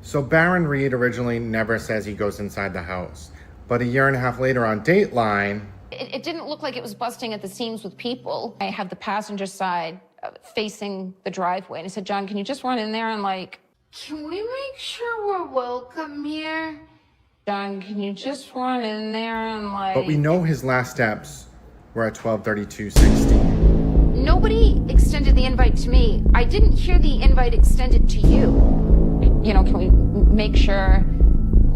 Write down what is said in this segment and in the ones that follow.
So Baron Reed originally never says he goes inside the house. But a year and a half later on Dateline... It didn't look like it was busting at the seams with people. I have the passenger side facing the driveway. And I said, John, can you just run in there and Can we make sure we're welcome here? John, can you just run in there and But we know his last steps were at 12:32:16. Nobody extended the invite to me. I didn't hear the invite extended to you. Can we make sure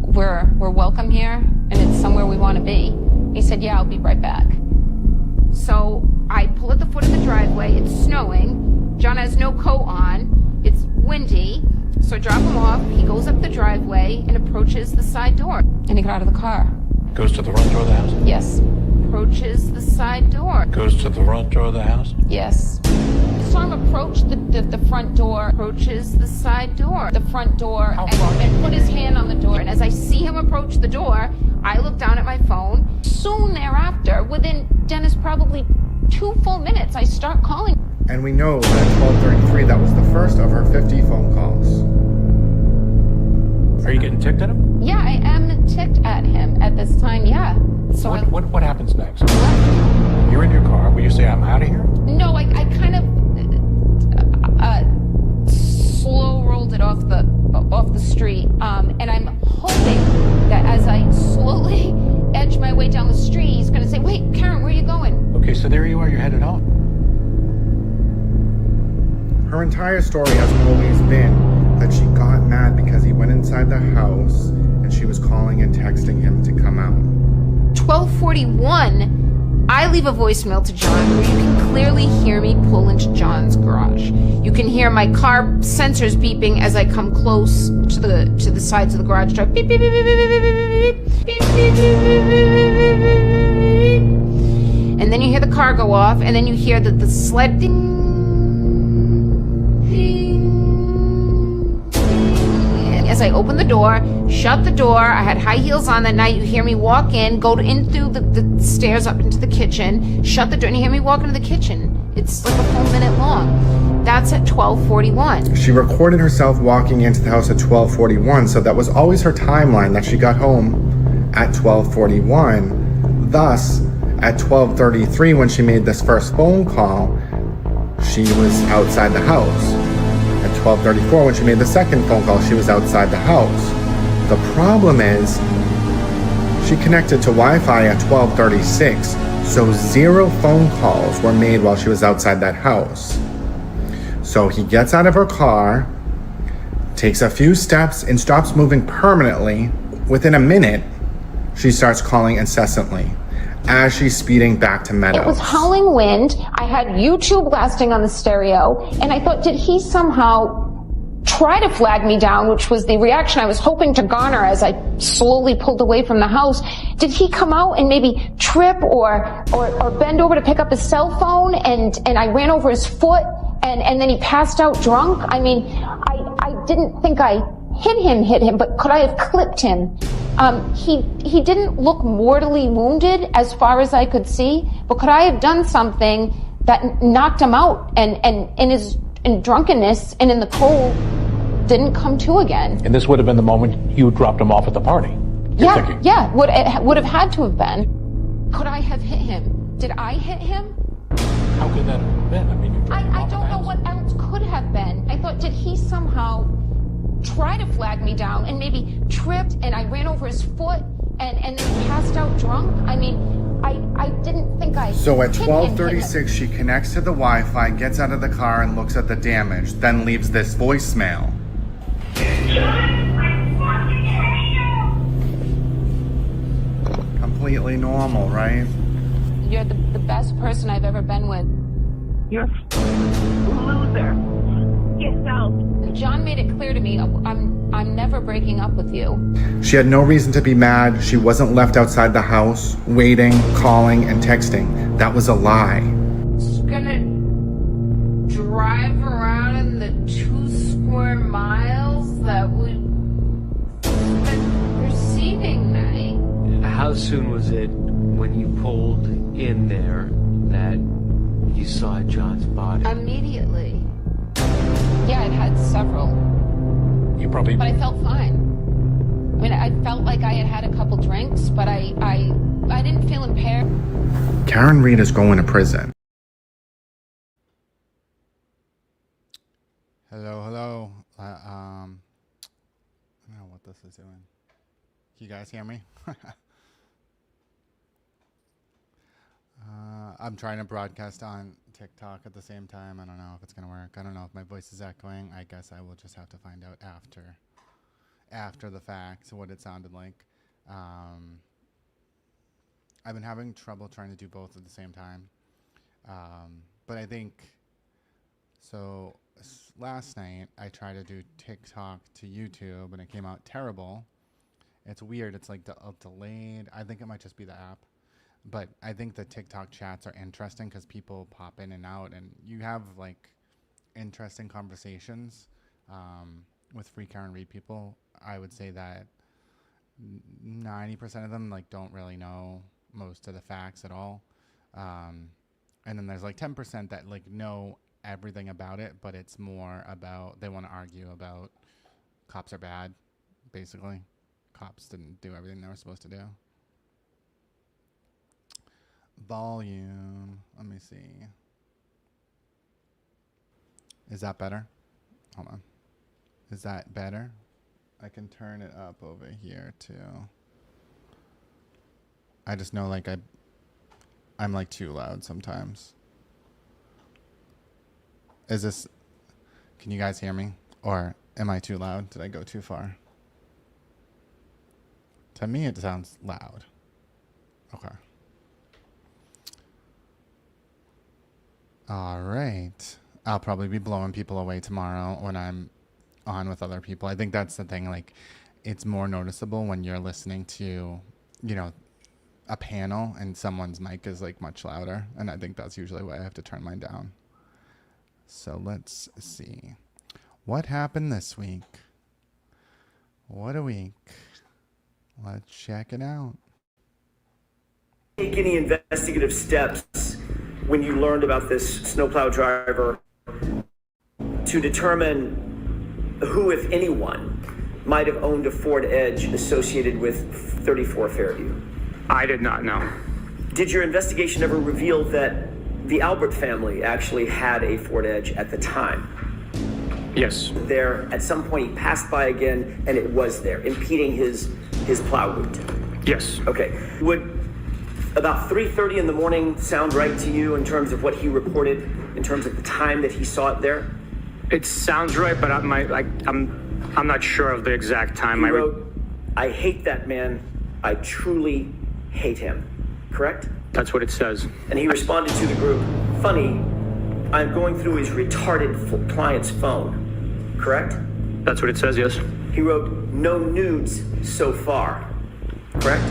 we're welcome here and it's somewhere we want to be? He said, yeah, I'll be right back. So I pull at the foot of the driveway. It's snowing. John has no coat on. It's windy. So I drop him off. He goes up the driveway and approaches the side door. And he got out of the car. Goes to the front door of the house? Yes. Approaches the side door. Goes to the front door of the house? Yes. Saw him approach the front door. Approaches the side door. The front door. And put his hand on the door. And as I see him approach the door, I look down at my phone. Soon thereafter, within, Dennis, probably 2 full minutes, I start calling. And we know that at 12:33, that was the first of her 50 phone calls. Are you getting ticked at him? Yeah, I am ticked at him at this time, yeah. So what happens next? You're in your car. Will you say, I'm out of here? No, I kind of slow rolled it off the street. And I'm hoping that as I slowly edge my way down the street, he's going to say, wait, Karen, where are you going? Okay, so there you are. You're headed home. Her entire story has always been that she got mad because he went inside the house and she was calling and texting him to come out. 12:41, I leave a voicemail to John where you can clearly hear me pull into John's garage. You can hear my car sensors beeping as I come close to the sides of the garage door. Beep, beep, beep, beep, beep, beep, beep, beep, beep, beep. And then you hear the car go off, and then you hear the sled ding. As I open the door, shut the door, I had high heels on that night. You hear me walk in, in through the stairs up into the kitchen, shut the door, and you hear me walk into the kitchen. It's like a full minute long. That's at 12:41. She recorded herself walking into the house at 12:41, so that was always her timeline, that she got home at 12:41. Thus, at 12:33, when she made this first phone call, she was outside the house. At 12:34, when she made the second phone call, she was outside the house. The problem is, she connected to Wi-Fi at 12:36, so 0 phone calls were made while she was outside that house. So he gets out of her car, takes a few steps, and stops moving permanently. Within a minute, she starts calling incessantly as she's speeding back to Meadows. It was howling wind. I had YouTube blasting on the stereo, and I thought, did he somehow try to flag me down, which was the reaction I was hoping to garner as I slowly pulled away from the house. Did he come out and maybe trip or bend over to pick up his cell phone, and I ran over his foot, and then he passed out drunk? I mean, I didn't think I hit him, but could I have clipped him? He didn't look mortally wounded as far as I could see, but could I have done something that knocked him out and in drunkenness and in the cold didn't come to again? And this would have been the moment you dropped him off at the party. Yeah, would have had to have been. Could I have hit him? Did I hit him? How could that have been? I mean, I don't know what else could have been. I thought, did he somehow try to flag me down and maybe tripped and I ran over his foot and then he passed out drunk? I mean, I didn't think I So at 12:36, she connects to the Wi-Fi, gets out of the car and looks at the damage, then leaves this voicemail. Completely normal, right? You're the best person I've ever been with. You're a loser. Yourself. John made it clear to me, I'm never breaking up with you. She had no reason to be mad. She wasn't left outside the house, waiting, calling, and texting. That was a lie. Just gonna drive around in the 2 square miles that we spent receiving night. How soon was it when you pulled in there that you saw John's body? Immediately. Yeah, I'd had several. You probably... But I felt fine. I mean, I felt like I had had a couple drinks, but I didn't feel impaired. Karen Reed is going to prison. Hello. I don't know what this is doing. Can you guys hear me? I'm trying to broadcast on TikTok at the same time. I don't know if it's going to work. I don't know if my voice is echoing. I guess I will just have to find out after the fact what it sounded like. I've been having trouble trying to do both at the same time. But I think, so last night I tried to do TikTok to YouTube and it came out terrible. It's weird. It's like delayed. I think it might just be the app. But I think the TikTok chats are interesting because people pop in and out and you have like interesting conversations with Free Karen Reed people. I would say that 90% of them like don't really know most of the facts at all. And then there's like 10% that like know everything about it, but it's more about they want to argue about cops are bad, basically. Cops didn't do everything they were supposed to do. Volume. Let me see. Is that better? Hold on. Is that better? I can turn it up over here too. I just know like I'm like too loud sometimes. Is this, can you guys hear me? Or am I too loud? Did I go too far? To me it sounds loud. Okay. All right. I'll probably be blowing people away tomorrow when I'm on with other people. I think that's the thing. Like, it's more noticeable when you're listening to, you know, a panel and someone's mic is like much louder. And I think that's usually why I have to turn mine down. So let's see. What happened this week? What a week. Let's check it out. Take any investigative steps when you learned about this snowplow driver to determine who, if anyone, might have owned a Ford Edge associated with 34 Fairview? I did not know. Did your investigation ever reveal that the Albert family actually had a Ford Edge at the time? Yes. There, at some point, he passed by again, and it was there, impeding his plow route. Yes. Okay. Would about 3:30 in the morning sound right to you in terms of what he reported, in terms of the time that he saw it there? It sounds right, but I'm not sure of the exact time. He wrote, "I hate that man. I truly hate him." Correct? That's what it says. And he responded to the group, "Funny, I'm going through his retarded client's phone." Correct? That's what it says, yes. He wrote, "No nudes so far." Correct?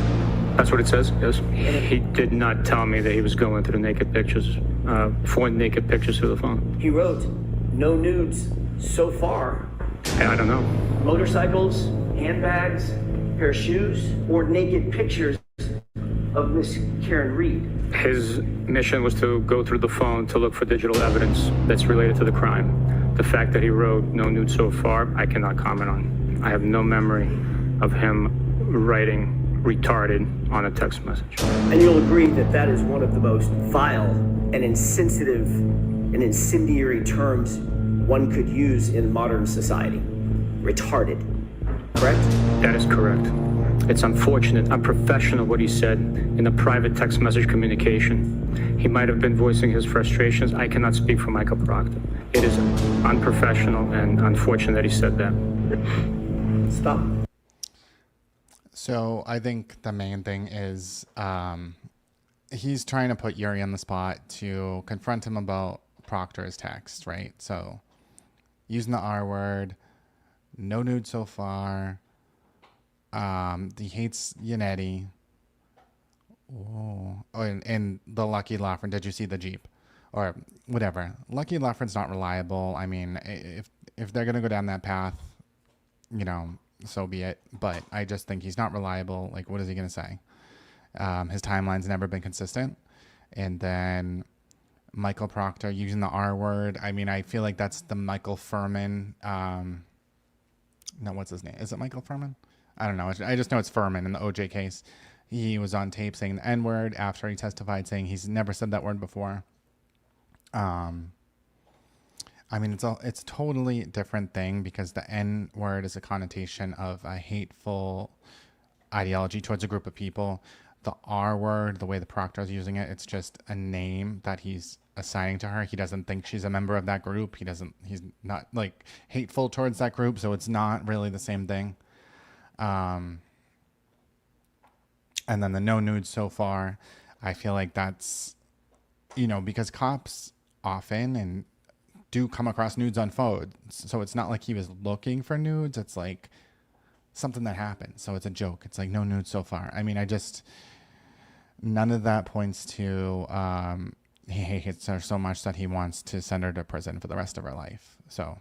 That's what it says, yes. He did not tell me that he was going through naked pictures, for naked pictures through the phone. He wrote, "No nudes so far." I don't know. Motorcycles, handbags, pair of shoes, or naked pictures of Miss Karen Reed. His mission was to go through the phone to look for digital evidence that's related to the crime. The fact that he wrote "no nude so far," I cannot comment on. I have no memory of him writing retarded on a text message. And you'll agree that that is one of the most vile and insensitive and incendiary terms one could use in modern society. Retarded. Correct? That is correct. It's unfortunate, unprofessional what he said in a private text message communication. He might have been voicing his frustrations. I cannot speak for Michael Proctor. It is unprofessional and unfortunate that he said that. Stop. So I think the main thing is he's trying to put Yuri on the spot to confront him about Proctor's text, right? So using the R word, no nude so far. He hates Yannetti. Oh, and the Lucky Lafren. Did you see the Jeep? Or whatever. Lucky Lafren's not reliable. I mean, if they're gonna go down that path, you know, so be it. But I just think he's not reliable. Like, what is he gonna say? His timeline's never been consistent. And then Michael Proctor using the R word. I mean, I feel like that's the Michael Furman no, what's his name? Is it Michael Furman? I don't know. I just know it's Furman in the OJ case. He was on tape saying the N word after he testified, saying he's never said that word before. I mean, it's totally different thing because the N word is a connotation of a hateful ideology towards a group of people. The R word, the way the Proctor is using it, it's just a name that he's assigning to her. He doesn't think she's a member of that group. He's not like hateful towards that group. So it's not really the same thing. And then the no nudes so far, I feel like that's, because cops often and do come across nudes on phones. So it's not like he was looking for nudes. It's like something that happened. So it's a joke. It's like no nudes so far. I mean, none of that points to he hates her so much that he wants to send her to prison for the rest of her life. So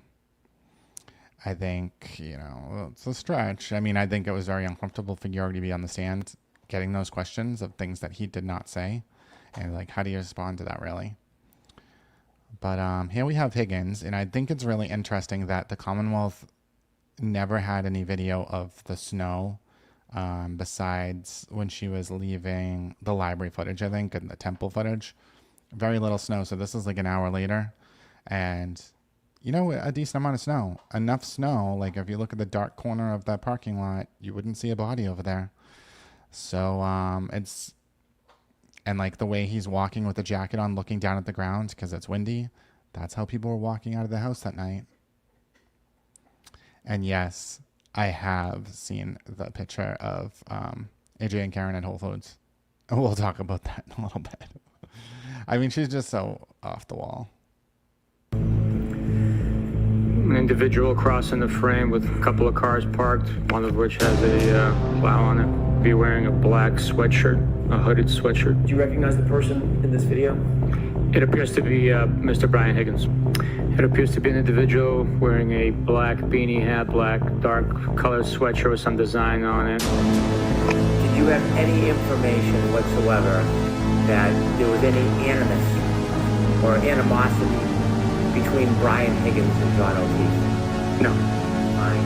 I think, it's a stretch. I mean, I think it was very uncomfortable for York to be on the stand getting those questions of things that he did not say. And like, how do you respond to that, really? But here we have Higgins, and I think it's really interesting that the Commonwealth never had any video of the snow besides when she was leaving the library footage, I think, and the temple footage. Very little snow, so this is like an hour later. And, a decent amount of snow. Enough snow, like if you look at the dark corner of that parking lot, you wouldn't see a body over there. So and like the way he's walking with the jacket on, looking down at the ground because it's windy, that's how people were walking out of the house that night. And yes, I have seen the picture of AJ and Karen at Whole Foods. We'll talk about that in a little bit. I mean, she's just so off the wall. An individual crossing the frame with a couple of cars parked, one of which has a plow on it. Be wearing a black sweatshirt, a hooded sweatshirt. Do you recognize the person in this video? It appears to be Mr. Brian Higgins. It appears to be an individual wearing a black beanie hat, black dark colored sweatshirt with some design on it. Did you have any information whatsoever that there was any animus or animosity between Brian Higgins and John O'Keefe? No. Fine.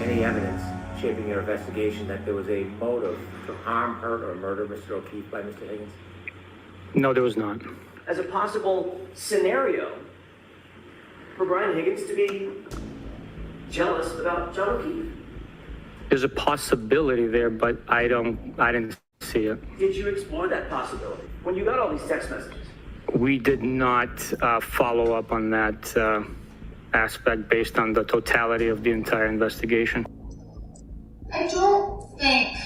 Any evidence shaping your investigation that there was a motive to harm, hurt, or murder Mr. O'Keefe by Mr. Higgins? No, there was not. As a possible scenario for Brian Higgins to be jealous about John O'Keefe. There's a possibility there, but I didn't see it. Did you explore that possibility when you got all these text messages? We did not follow up on that aspect based on the totality of the entire investigation. I don't think,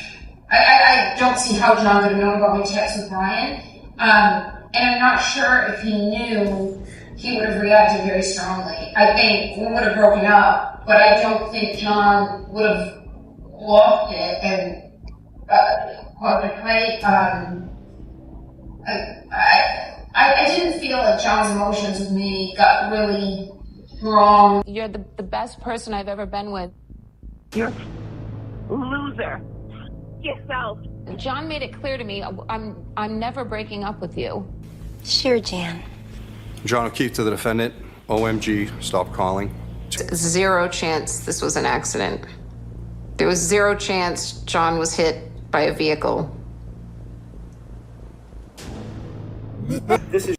I don't see how John would have known about my text with Brian. And I'm not sure if he knew he would have reacted very strongly. I think we would have broken up, but I don't think John would have lost it and I didn't feel like John's emotions with me got really wrong. You're the best person I've ever been with. You're a loser. Get out. John made it clear to me, I'm never breaking up with you. Sure, Jan. John O'Keefe to the defendant. OMG, stop calling. Zero chance this was an accident. There was zero chance John was hit by a vehicle. This is.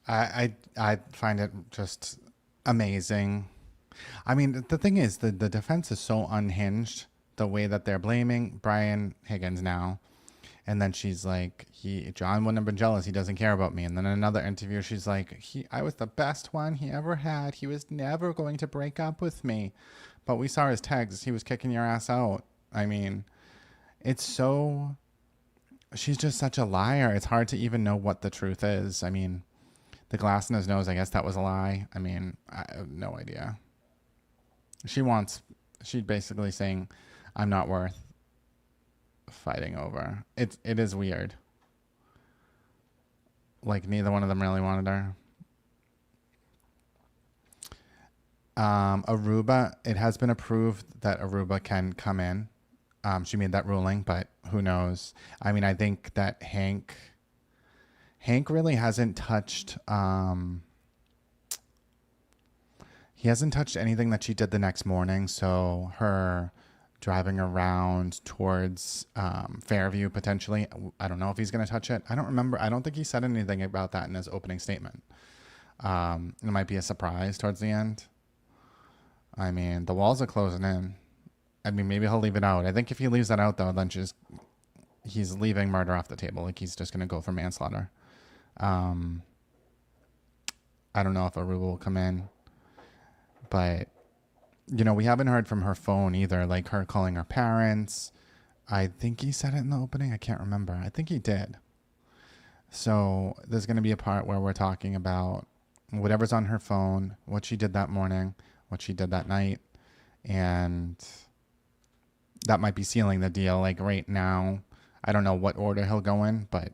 I find it just amazing. I mean, the thing is, the defense is so unhinged. The way that they're blaming Brian Higgins now. And then she's like, John wouldn't have been jealous. He doesn't care about me. And then in another interview, she's like, I was the best one he ever had. He was never going to break up with me. But we saw his texts. He was kicking your ass out. I mean, she's just such a liar. It's hard to even know what the truth is. I mean, the glass in his nose, I guess that was a lie. I mean, I have no idea. She's basically saying, I'm not worth fighting over. It is weird. Like neither one of them really wanted her. Aruba, it has been approved that Aruba can come in. She made that ruling, but who knows? I mean, I think that Hank really hasn't touched, he He hasn't touched anything that she did the next morning, so her driving around towards Fairview potentially, I don't know if he's going to touch it. I don't remember. I don't think he said anything about that in his opening statement. It might be a surprise towards the end. I mean, the walls are closing in. I mean, maybe he'll leave it out. I think if he leaves that out, though, then he's leaving murder off the table. Like, he's just going to go for manslaughter. I don't know if Aruba will come in. But, you know, we haven't heard from her phone either. Like, her calling her parents. I think he said it in the opening. I can't remember. I think he did. So there's going to be a part where we're talking about whatever's on her phone, what she did that morning, what she did that night. And that might be sealing the deal. Like, right now, I don't know what order he'll go in. But,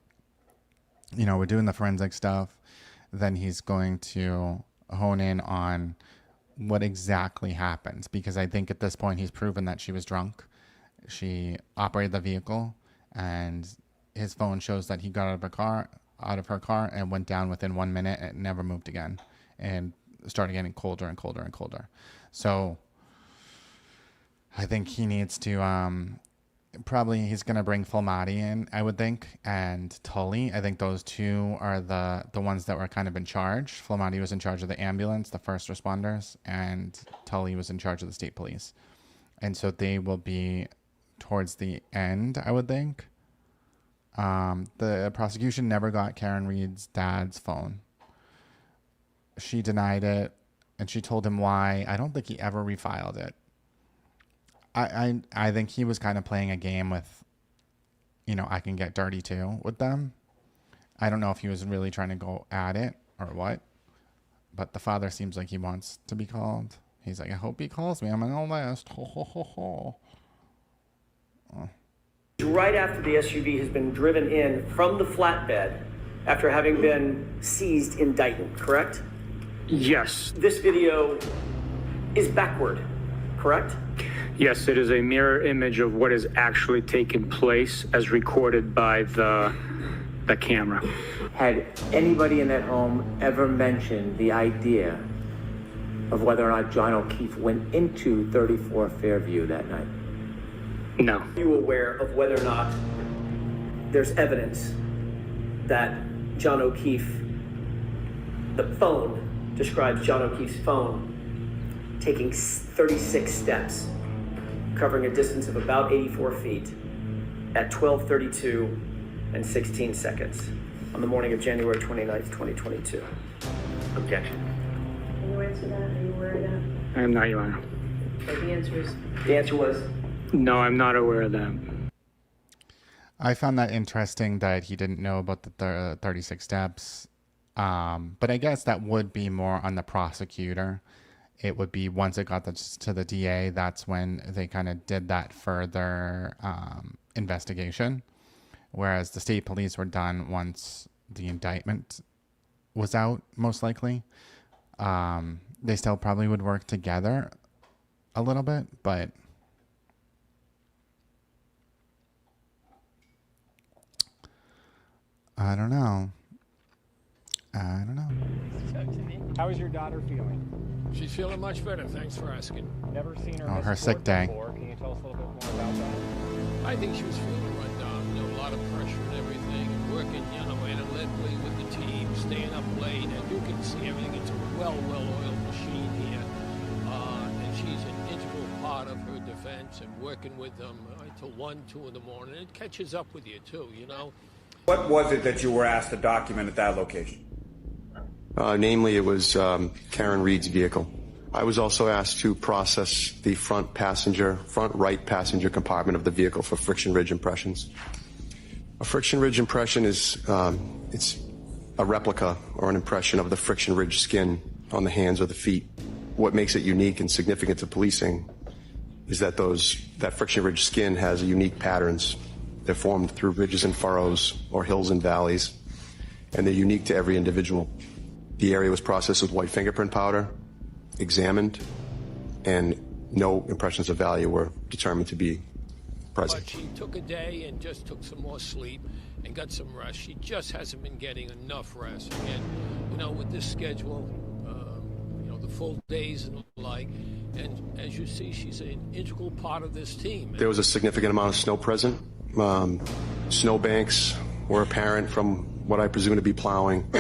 you know, we're doing the forensic stuff. Then he's going to hone in on what exactly happens, because I think at this point he's proven that she was drunk. She operated the vehicle, and his phone shows that he got out of her car and went down within 1 minute and never moved again, and started getting colder and colder and colder. So I think he needs to probably he's going to bring Fulmati in, I would think, and Tully. I think those two are the ones that were kind of in charge. Fulmati was in charge of the ambulance, the first responders, and Tully was in charge of the state police. And so they will be towards the end, I would think. The prosecution never got Karen Reed's dad's phone. She denied it, and she told him why. I don't think he ever refiled it. I think he was kind of playing a game with, you know, I can get dirty too with them. I don't know if he was really trying to go at it or what, but the father seems like he wants to be called. He's like, I hope he calls me. I'm on the list. Ho, ho, ho, ho. Oh. Right after the SUV has been driven in from the flatbed after having been seized in Dighton, correct? Yes. This video is backward, correct? Yes, it is a mirror image of what is actually taking place as recorded by the camera. Had anybody in that home ever mentioned the idea of whether or not John O'Keefe went into 34 Fairview that night? No. Are you aware of whether or not there's evidence that John O'Keefe, the phone describes John O'Keefe's phone taking 36 steps, covering a distance of about 84 feet at 12:32 and 16 seconds on the morning of January 29th, 2022. Objection. Can you answer that? Are you aware of that? I am not, Your Honor. Okay, The answer was? No, I'm not aware of that. I found that interesting that he didn't know about the 36 steps. But I guess that would be more on the prosecutor. It would be once it got to the DA, that's when they kind of did that further investigation. Whereas the state police were done once the indictment was out, most likely. They still probably would work together a little bit, but I don't know. How is your daughter feeling? She's feeling much better. Thanks for asking. Never seen her. Oh, her sick day. Before. Can you tell us a little bit more about that? I think she was feeling run down. You know, a lot of pressure and everything, and working, you know, analytically with the team, staying up late, and you can see everything. It's a well-oiled machine here, and she's an integral part of her defense and working with them till 1, 2 in the morning. It catches up with you too, you know. What was it that you were asked to document at that location? Namely, it was Karen Reed's vehicle. I was also asked to process the front right passenger compartment of the vehicle for friction ridge impressions. A friction ridge impression is it's a replica or an impression of the friction ridge skin on the hands or the feet. What makes it unique and significant to policing is that that friction ridge skin has unique patterns. They're formed through ridges and furrows or hills and valleys, and they're unique to every individual. The area was processed with white fingerprint powder, examined, and no impressions of value were determined to be present. But she took a day and just took some more sleep and got some rest. She just hasn't been getting enough rest. Again, you know, with this schedule, you know, the full days and the like. And as you see, she's an integral part of this team. There was a significant amount of snow present. Snowbanks were apparent from what I presume to be plowing.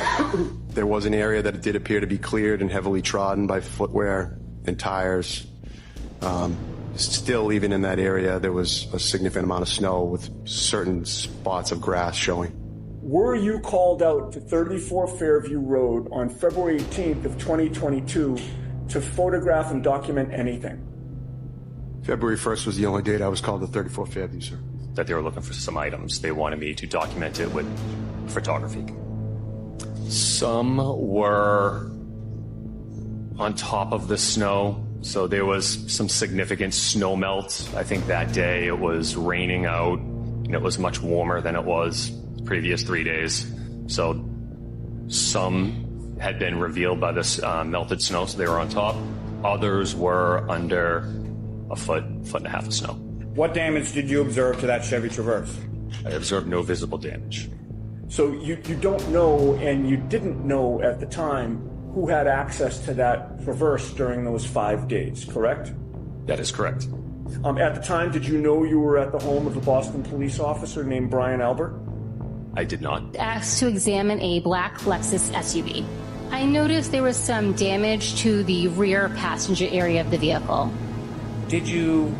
There was an area that did appear to be cleared and heavily trodden by footwear and tires. Still, even in that area, there was a significant amount of snow with certain spots of grass showing. Were you called out to 34 Fairview Road on February 18th of 2022 to photograph and document anything? February 1st was the only date I was called to 34 Fairview, sir. That they were looking for some items. They wanted me to document it with photography. Some were on top of the snow, so there was some significant snow melt. I think that day it was raining out and it was much warmer than it was the previous 3 days. So some had been revealed by this melted snow, so they were on top. Others were under a foot and a half of snow. What damage did you observe to that Chevy Traverse? I observed no visible damage. So you don't know, and you didn't know at the time, who had access to that Traverse during those 5 days, correct? That is correct. At the time, did you know you were at the home of a Boston police officer named Brian Albert? I did not. Asked to examine a black Lexus SUV. I noticed there was some damage to the rear passenger area of the vehicle. Did you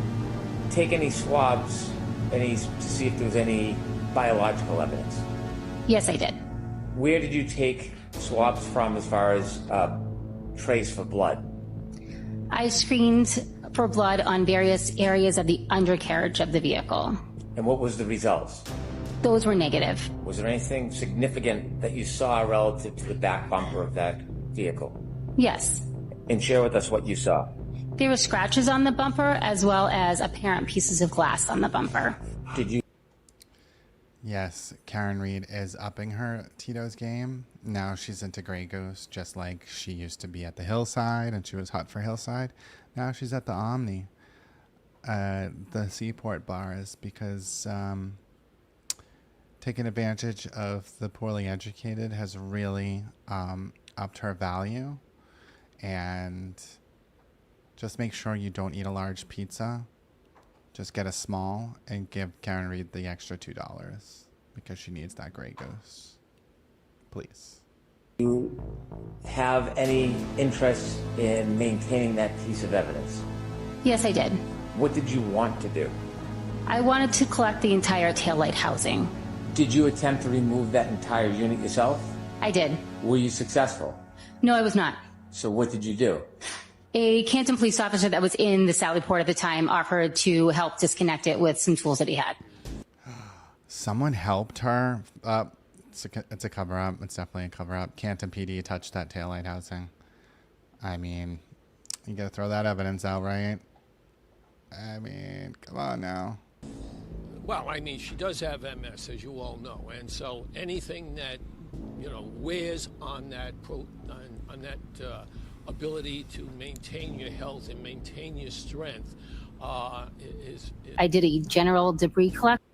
take any swabs to see if there was any biological evidence? Yes, I did. Where did you take swabs from as far as trace for blood? I screened for blood on various areas of the undercarriage of the vehicle. And what was the results? Those were negative. Was there anything significant that you saw relative to the back bumper of that vehicle? Yes. And share with us what you saw. There were scratches on the bumper as well as apparent pieces of glass on the bumper. Did you? Yes, Karen Reed is upping her Tito's game. Now she's into Grey Goose, just like she used to be at the Hillside, and she was hot for Hillside. Now she's at the Omni, the Seaport bars, because taking advantage of the poorly educated has really upped her value. And just make sure you don't eat a large pizza. Just get a small and give Karen Reed the extra $2 because she needs that Grey Goose. Please. Do you have any interest in maintaining that piece of evidence? Yes, I did. What did you want to do? I wanted to collect the entire taillight housing. Did you attempt to remove that entire unit yourself? I did. Were you successful? No, I was not. So what did you do? A Canton police officer that was in the Sally Port at the time offered to help disconnect it with some tools that he had. Someone helped her. It's a cover-up. It's definitely a cover-up. Canton PD touched that taillight housing. I mean, you gotta throw that evidence out, right? I mean, come on now. Well, I mean, she does have MS, as you all know, and so anything that, you know, wears on that ability to maintain your health and maintain your strength is. I did a general debris collection.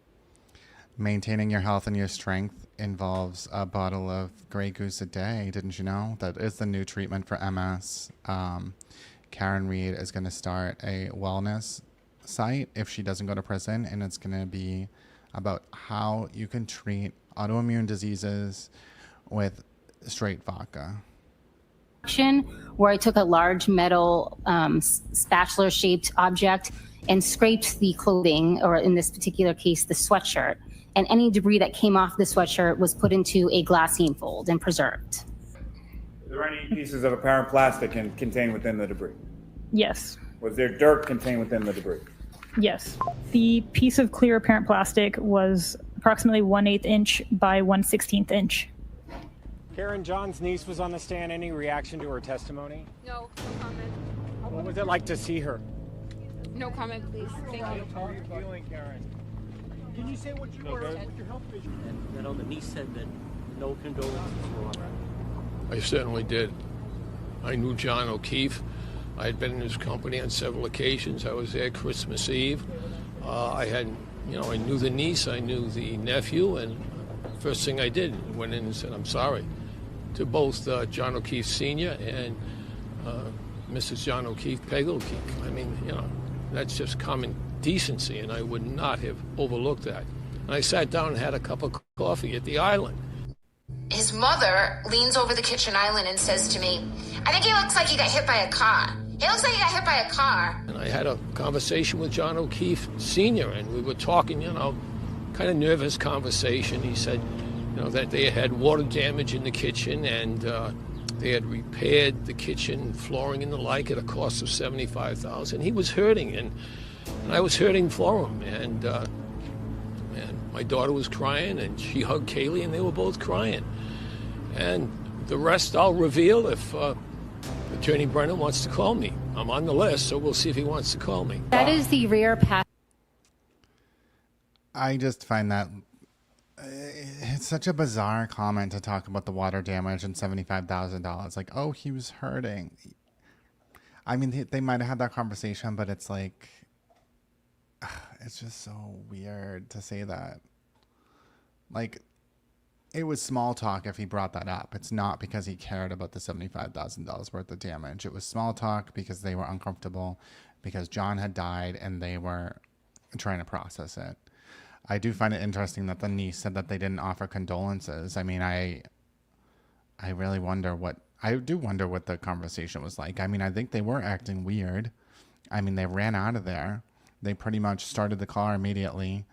Maintaining your health and your strength involves a bottle of Grey Goose a day. Didn't you know? That is the new treatment for MS. Karen Reed is going to start a wellness site if she doesn't go to prison, and it's going to be about how you can treat autoimmune diseases with straight vodka. Where I took a large metal spatula-shaped object and scraped the clothing, or in this particular case, the sweatshirt. And any debris that came off the sweatshirt was put into a glassine fold and preserved. Are there any pieces of apparent plastic contained within the debris? Yes. Was there dirt contained within the debris? Yes. The piece of clear apparent plastic was approximately 1/8 inch by 1/16 inch. Karen John's niece was on the stand. Any reaction to her testimony? No comment. What was it like to see her? No comment, please. Thank you. How are you feeling, Karen? Can you say what you were with your health vision? And the niece said that no condolences were on her. I certainly did. I knew John O'Keefe. I had been in his company on several occasions. I was there Christmas Eve. I knew the niece, I knew the nephew, and first thing I did, went in and said, I'm sorry to both John O'Keefe Sr. and Mrs. John O'Keefe, Peg O'Keefe. I mean, you know, that's just common decency, and I would not have overlooked that. And I sat down and had a cup of coffee at the island. His mother leans over the kitchen island and says to me, I think he looks like he got hit by a car. He looks like he got hit by a car. And I had a conversation with John O'Keefe Sr., and we were talking, you know, kind of nervous conversation. He said, you know, that they had water damage in the kitchen, and they had repaired the kitchen flooring and the like at a cost of $75,000. He was hurting, and I was hurting for him. And my daughter was crying, and she hugged Kaylee, and they were both crying. And the rest I'll reveal if Attorney Brennan wants to call me. I'm on the list, so we'll see if he wants to call me. That is the rare path. I just find that it's such a bizarre comment to talk about the water damage and $75,000. Like, oh, he was hurting. I mean, they might have had that conversation, but it's like, it's just so weird to say that. Like, it was small talk if he brought that up. It's not because he cared about the $75,000 worth of damage. It was small talk because they were uncomfortable, because John had died and they were trying to process it. I do find it interesting that the niece said that they didn't offer condolences. I mean, I really wonder what the conversation was like. I mean, I think they were acting weird. I mean, they ran out of there. They pretty much started the car immediately.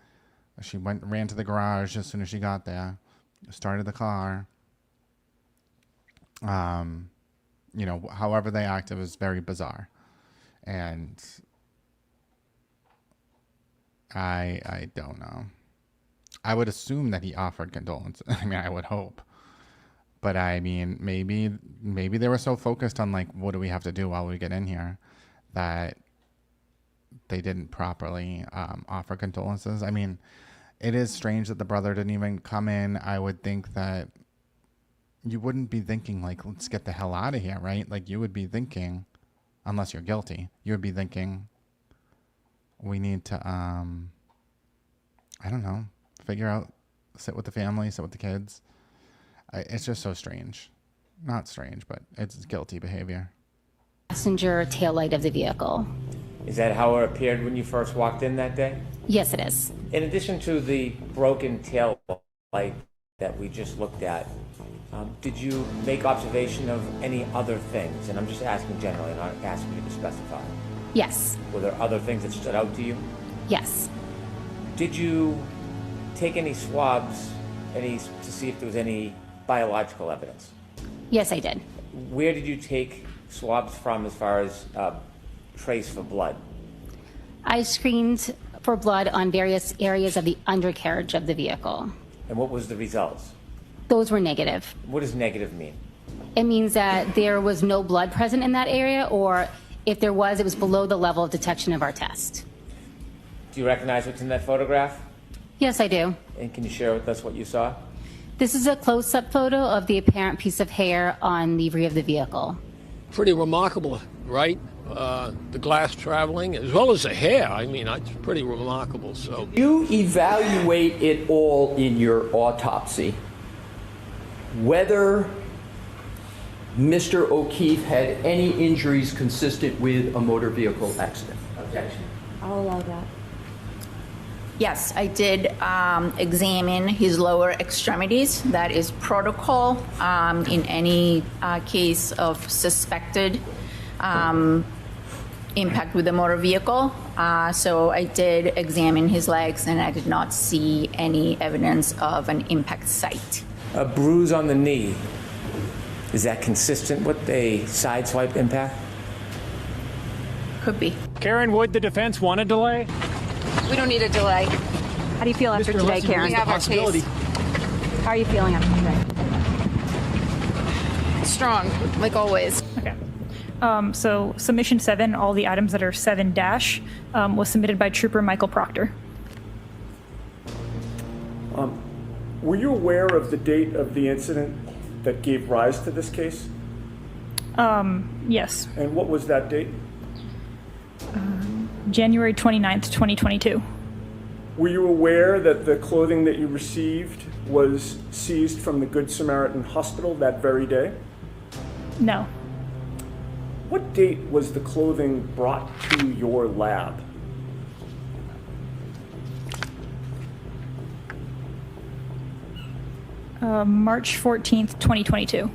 She ran to the garage as soon as she got there. Started the car. You know, however they acted was very bizarre. And I don't know. I would assume that he offered condolences. I mean, I would hope. But I mean, maybe they were so focused on like, what do we have to do while we get in here, that they didn't properly offer condolences. I mean, it is strange that the brother didn't even come in. I would think that you wouldn't be thinking like, let's get the hell out of here, right? Like, you would be thinking, unless you're guilty, you would be thinking, we need to, I don't know, figure out, sit with the family, sit with the kids. It's just so strange. Not strange, but it's guilty behavior. Passenger taillight of the vehicle. Is that how it appeared when you first walked in that day? Yes, it is. In addition to the broken tail light that we just looked at, did you make observation of any other things? And I'm just asking generally, not asking you to specify. Yes. Were there other things that stood out to you? Yes. Did you take any swabs to see if there was any biological evidence? Yes, I did. Where did you take swabs from as far as trace for blood? I screened for blood on various areas of the undercarriage of the vehicle. And what was the results? Those were negative. What does negative mean? It means that there was no blood present in that area, or if there was, it was below the level of detection of our test. Do you recognize what's in that photograph? Yes, I do. And can you share with us what you saw? This is a close-up photo of the apparent piece of hair on the rear of the vehicle. Pretty remarkable, right? The glass traveling, as well as the hair. I mean, it's pretty remarkable. So you evaluate it all in your autopsy, whether Mr. O'Keefe had any injuries consistent with a motor vehicle accident. Objection. I'll allow that. Yes, I did examine his lower extremities. That is protocol in any case of suspected impact with a motor vehicle. So I did examine his legs, and I did not see any evidence of an impact site. A bruise on the knee. Is that consistent with a sideswipe impact? Could be. Karen, would the defense want a delay? We don't need a delay. How do you feel after today, Karen? We have our case. How are you feeling after today? Strong, like always. Okay. So submission 7, all the items that are 7-, was submitted by Trooper Michael Proctor. Were you aware of the date of the incident that gave rise to this case? Yes. And what was that date? January 29th, 2022. Were you aware that the clothing that you received was seized from the Good Samaritan Hospital that very day? No. What date was the clothing brought to your lab? March 14th, 2022.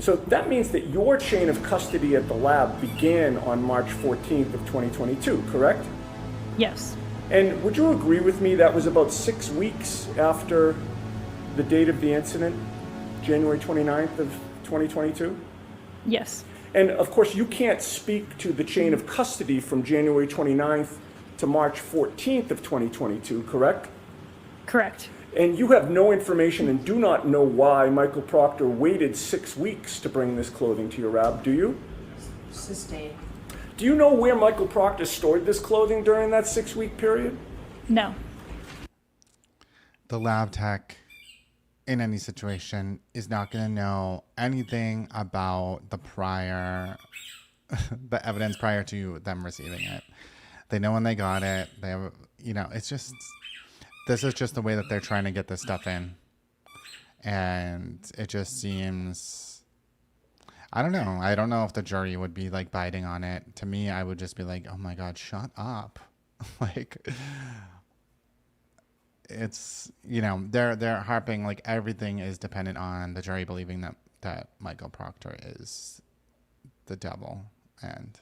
So that means that your chain of custody at the lab began on March 14th of 2022, correct? Yes. And would you agree with me that was about 6 weeks after the date of the incident, January 29th of 2022? Yes. And of course, you can't speak to the chain of custody from January 29th to March 14th of 2022, correct? Correct. And you have no information and do not know why Michael Proctor waited 6 weeks to bring this clothing to your lab, do you? Sustained. Do you know where Michael Proctor stored this clothing during that 6-week period? No. The lab tech in any situation is not going to know anything about the evidence prior to them receiving it. They know when they got it. They have, it's just, this is just the way that they're trying to get this stuff in. And it just seems, I don't know. I don't know if the jury would be like biting on it. To me, I would just be like, oh my God, shut up. Like, it's, they're harping like everything is dependent on the jury believing that Michael Proctor is the devil. And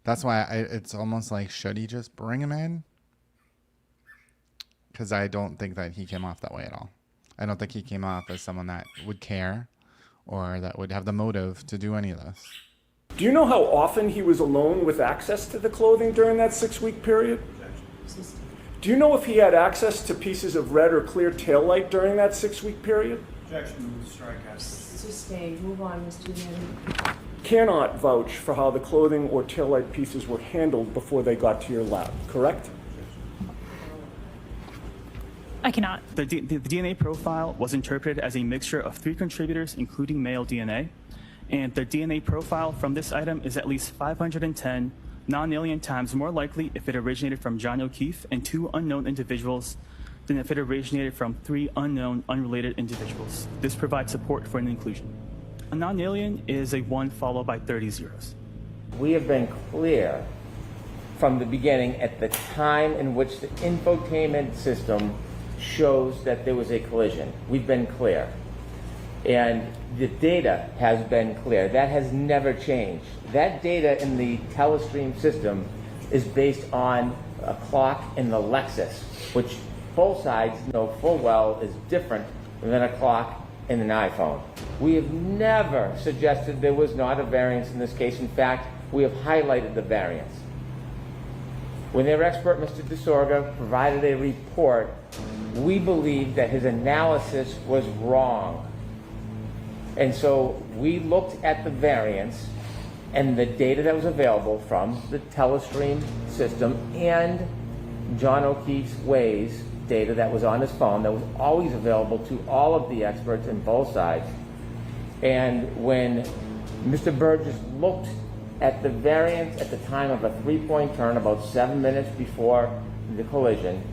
that's why it's almost like, should he just bring him in? Because I don't think that he came off that way at all. I don't think he came off as someone that would care or that would have the motive to do any of this. Do you know how often he was alone with access to the clothing during that 6-week period? Do you know if he had access to pieces of red or clear taillight during that 6-week period? Objection, strike out. Sustained. Move on, Mr. Manning. Cannot vouch for how the clothing or taillight pieces were handled before they got to your lab, correct? I cannot. The DNA profile was interpreted as a mixture of 3 contributors, including male DNA. And the DNA profile from this item is at least 510 non-alien times more likely if it originated from John O'Keefe and 2 unknown individuals than if it originated from 3 unknown, unrelated individuals. This provides support for an inclusion. A non-alien is a 1 followed by 30 zeros. We have been clear from the beginning at the time in which the infotainment system shows that there was a collision. We've been clear. And the data has been clear. That has never changed. That data in the telestream system is based on a clock in the Lexus, which both sides know full well is different than a clock in an iPhone. We have never suggested there was not a variance in this case. In fact, we have highlighted the variance. When their expert, Mr. DeSorga, provided a report, we believed that his analysis was wrong. And so we looked at the variance and the data that was available from the telestream system and John O'Keefe's Waze data that was on his phone that was always available to all of the experts in both sides. And when Mr. Burgess looked at the variance at the time of a 3-point turn about 7 minutes before the collision,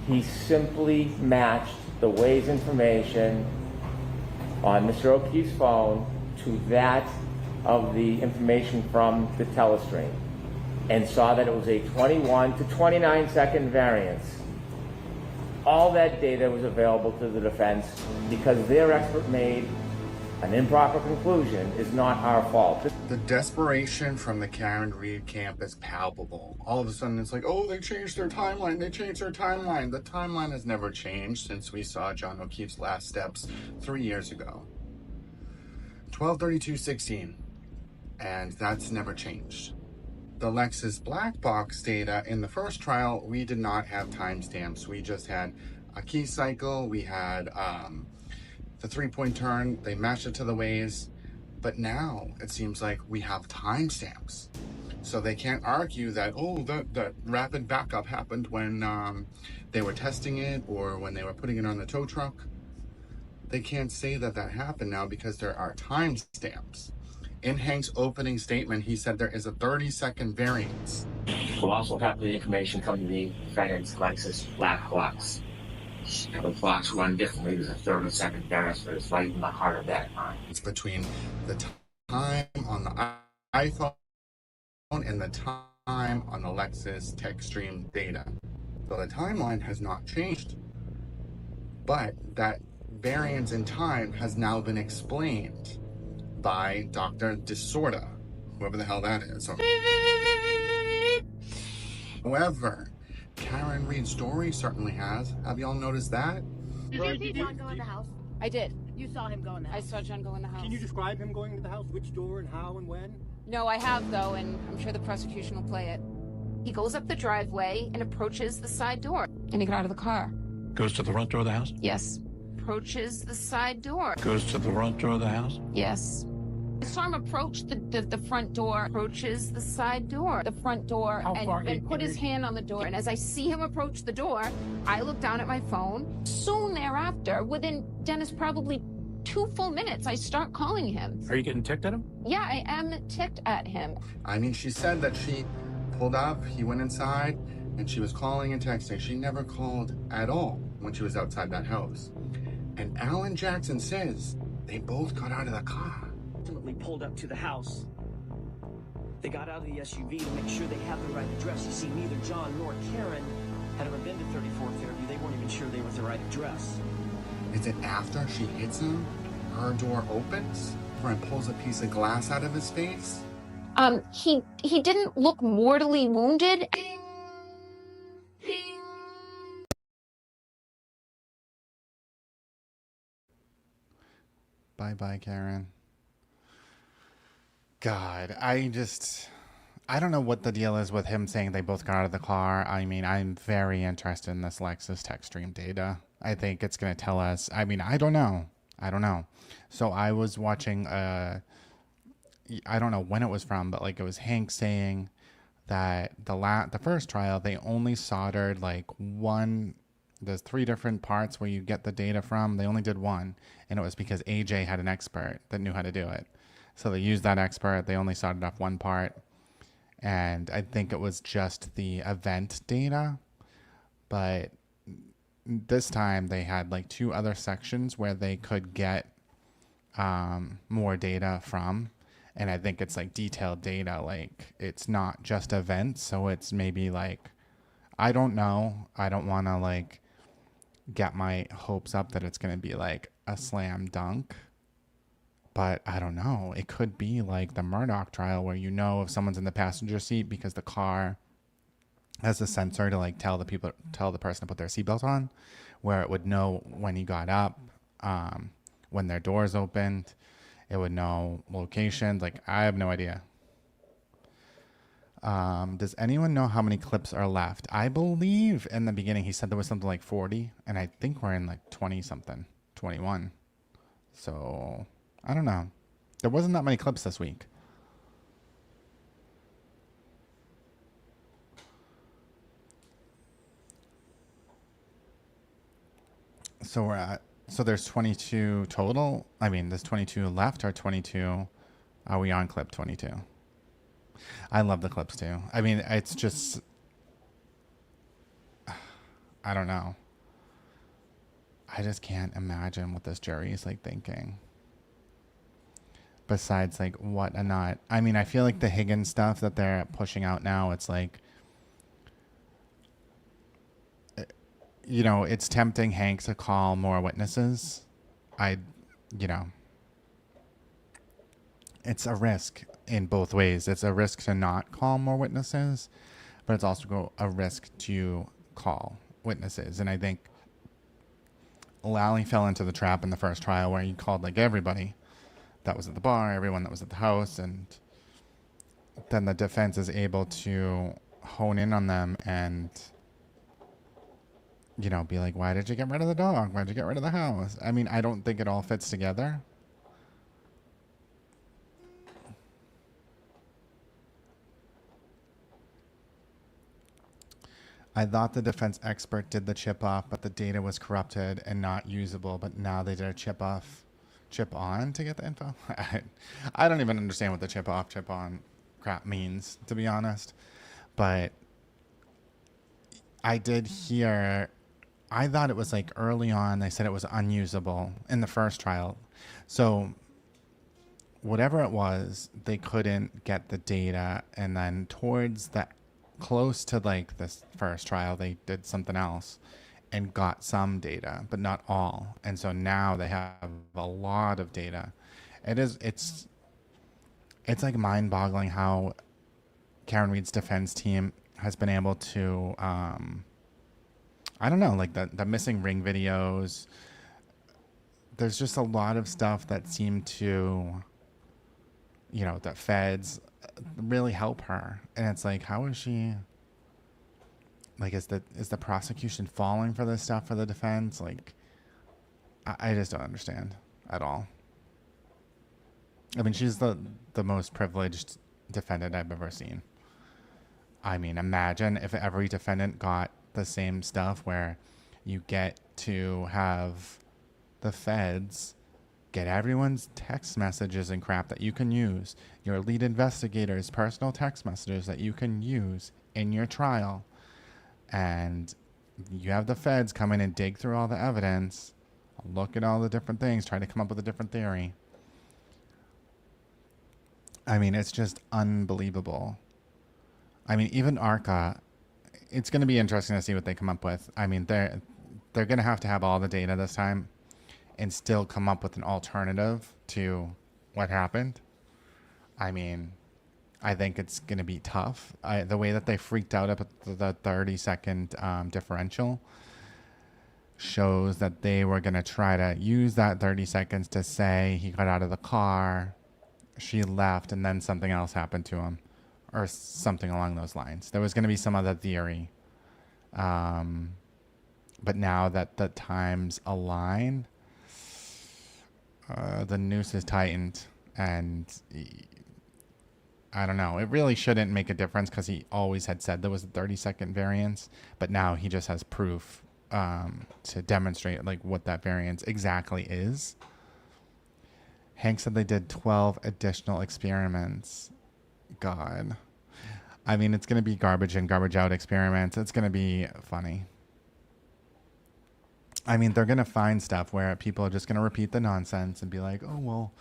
he simply matched the Waze information on Mr. O'Keefe's phone to that of the information from the telestream and saw that it was a 21 to 29 second variance. All that data was available to the defense because their expert made an improper conclusion is not our fault. The desperation from the Karen Reed camp is palpable. All of a sudden it's like, oh, they changed their timeline. They changed their timeline. The timeline has never changed since we saw John O'Keefe's last steps 3 years ago. 12/32/16. And that's never changed. The Lexus black box data in the first trial, we did not have timestamps. We just had a key cycle. We had the 3-point turn. They matched it to the Waze. But now it seems like we have timestamps. So they can't argue that, oh, that rapid backup happened when they were testing it or when they were putting it on the tow truck. They can't say that happened now because there are timestamps. In Hank's opening statement, he said there is a 30-second variance. We'll also have the information from the defendant's Lexus black clocks. The clocks run differently. There's a 30-second variance, but it's right in the heart of that time. It's between the time on the iPhone and the time on the Lexus TechStream data. So the timeline has not changed, but that variance in time has now been explained by Dr. Disorda, whoever the hell that is. However, Karen Reed's story certainly has. Have y'all noticed that? Did you see John go in the house? I did. You saw him go in the house? I saw John go in the house. Can you describe him going into the house? Which door and how and when? No, I have, though, and I'm sure the prosecution will play it. He goes up the driveway and approaches the side door. And he got out of the car. Goes to the front door of the house? Yes. Approaches the side door. Goes to the front door of the house? Yes. I saw him approach the front door, approaches the side door, the front door, and put his hand on the door. And as I see him approach the door, I look down at my phone. Soon thereafter, within, Dennis, probably 2 full minutes, I start calling him. Are you getting ticked at him? Yeah, I am ticked at him. I mean, she said that she pulled up, he went inside, and she was calling and texting. She never called at all when she was outside that house. And Alan Jackson says they both got out of the car. Ultimately pulled up to the house. They got out of the SUV to make sure they had the right address. You see, neither John nor Karen had ever been to 34 Fairview. They weren't even sure they were the right address. Is it after she hits him, her door opens, and pulls a piece of glass out of his face? He didn't look mortally wounded. Bye-bye, Karen. God, I don't know what the deal is with him saying they both got out of the car. I mean, I'm very interested in this Lexus TechStream data. I think it's going to tell us. I mean, I don't know. So I was watching, I don't know when it was from, but like it was Hank saying that the first trial, they only soldered like one. There's 3 different parts where you get the data from. They only did one, and it was because AJ had an expert that knew how to do it. So they used that expert. They only soldered off one part, and I think it was just the event data. But this time they had like 2 other sections where they could get more data from, and I think it's like detailed data. Like it's not just events, so it's maybe like, I don't know. I don't want to like get my hopes up that it's going to be like a slam dunk, but I don't know. It could be like the Murdoch trial where you know if someone's in the passenger seat because the car has a sensor to like tell the person to put their seatbelt on, where it would know when he got up, when their doors opened, it would know locations. Like I have no idea. Does anyone know how many clips are left? I believe in the beginning he said there was something like 40, and I think we're in like 20 something, 21. So I don't know. There wasn't that many clips this week. So there's 22 total. I mean, there's 22 left, or 22. Are we on clip 22? I love the clips too. I mean, it's just, I don't know. I just can't imagine what this jury is like thinking. Besides like what a not. I mean, I feel like the Higgins stuff that they're pushing out now, it's like, you know, it's tempting Hank to call more witnesses. It's a risk in both ways. It's a risk to not call more witnesses, but it's also a risk to call witnesses. And I think Lally fell into the trap in the first trial where he called like everybody that was at the bar, everyone that was at the house, and then the defense is able to hone in on them and, you know, be like, why did you get rid of the dog? Why did you get rid of the house? I mean, I don't think it all fits together. I thought the defense expert did the chip off, but the data was corrupted and not usable. But now they did a chip on to get the info. I don't even understand what the chip off, chip on crap means, to be honest. But I did hear, I thought it was like early on, they said it was unusable in the first trial. So whatever it was, they couldn't get the data, and then towards the close to like this first trial, they did something else and got some data, but not all. And so now they have a lot of data. It's like mind-boggling how Karen Reed's defense team has been able to, I don't know, like the missing ring videos. There's just a lot of stuff that seemed to, you know, the feds really help her. And it's like, how is she, like, is the prosecution falling for this stuff for the defense? Like, I just don't understand at all. I mean, she's the most privileged defendant I've ever seen. I mean, imagine if every defendant got the same stuff where you get to have the feds get everyone's text messages and crap that you can use, your lead investigator's personal text messages that you can use in your trial, and you have the feds come in and dig through all the evidence, look at all the different things, try to come up with a different theory. I mean, it's just unbelievable. I mean, even ARCA, it's going to be interesting to see what they come up with. I mean, they're going to have all the data this time and still come up with an alternative to what happened. I mean, I think it's going to be tough. The way that they freaked out at the 30-second differential shows that they were going to try to use that 30 seconds to say he got out of the car, she left, and then something else happened to him, or something along those lines. There was going to be some other theory. But now that the times align, the noose is tightened, and I don't know. It really shouldn't make a difference because he always had said there was a 30-second variance, but now he just has proof to demonstrate like what that variance exactly is. Hank said they did 12 additional experiments. God. I mean, it's going to be garbage in, garbage out experiments. It's going to be funny. I mean, they're going to find stuff where people are just going to repeat the nonsense and be like, oh, well,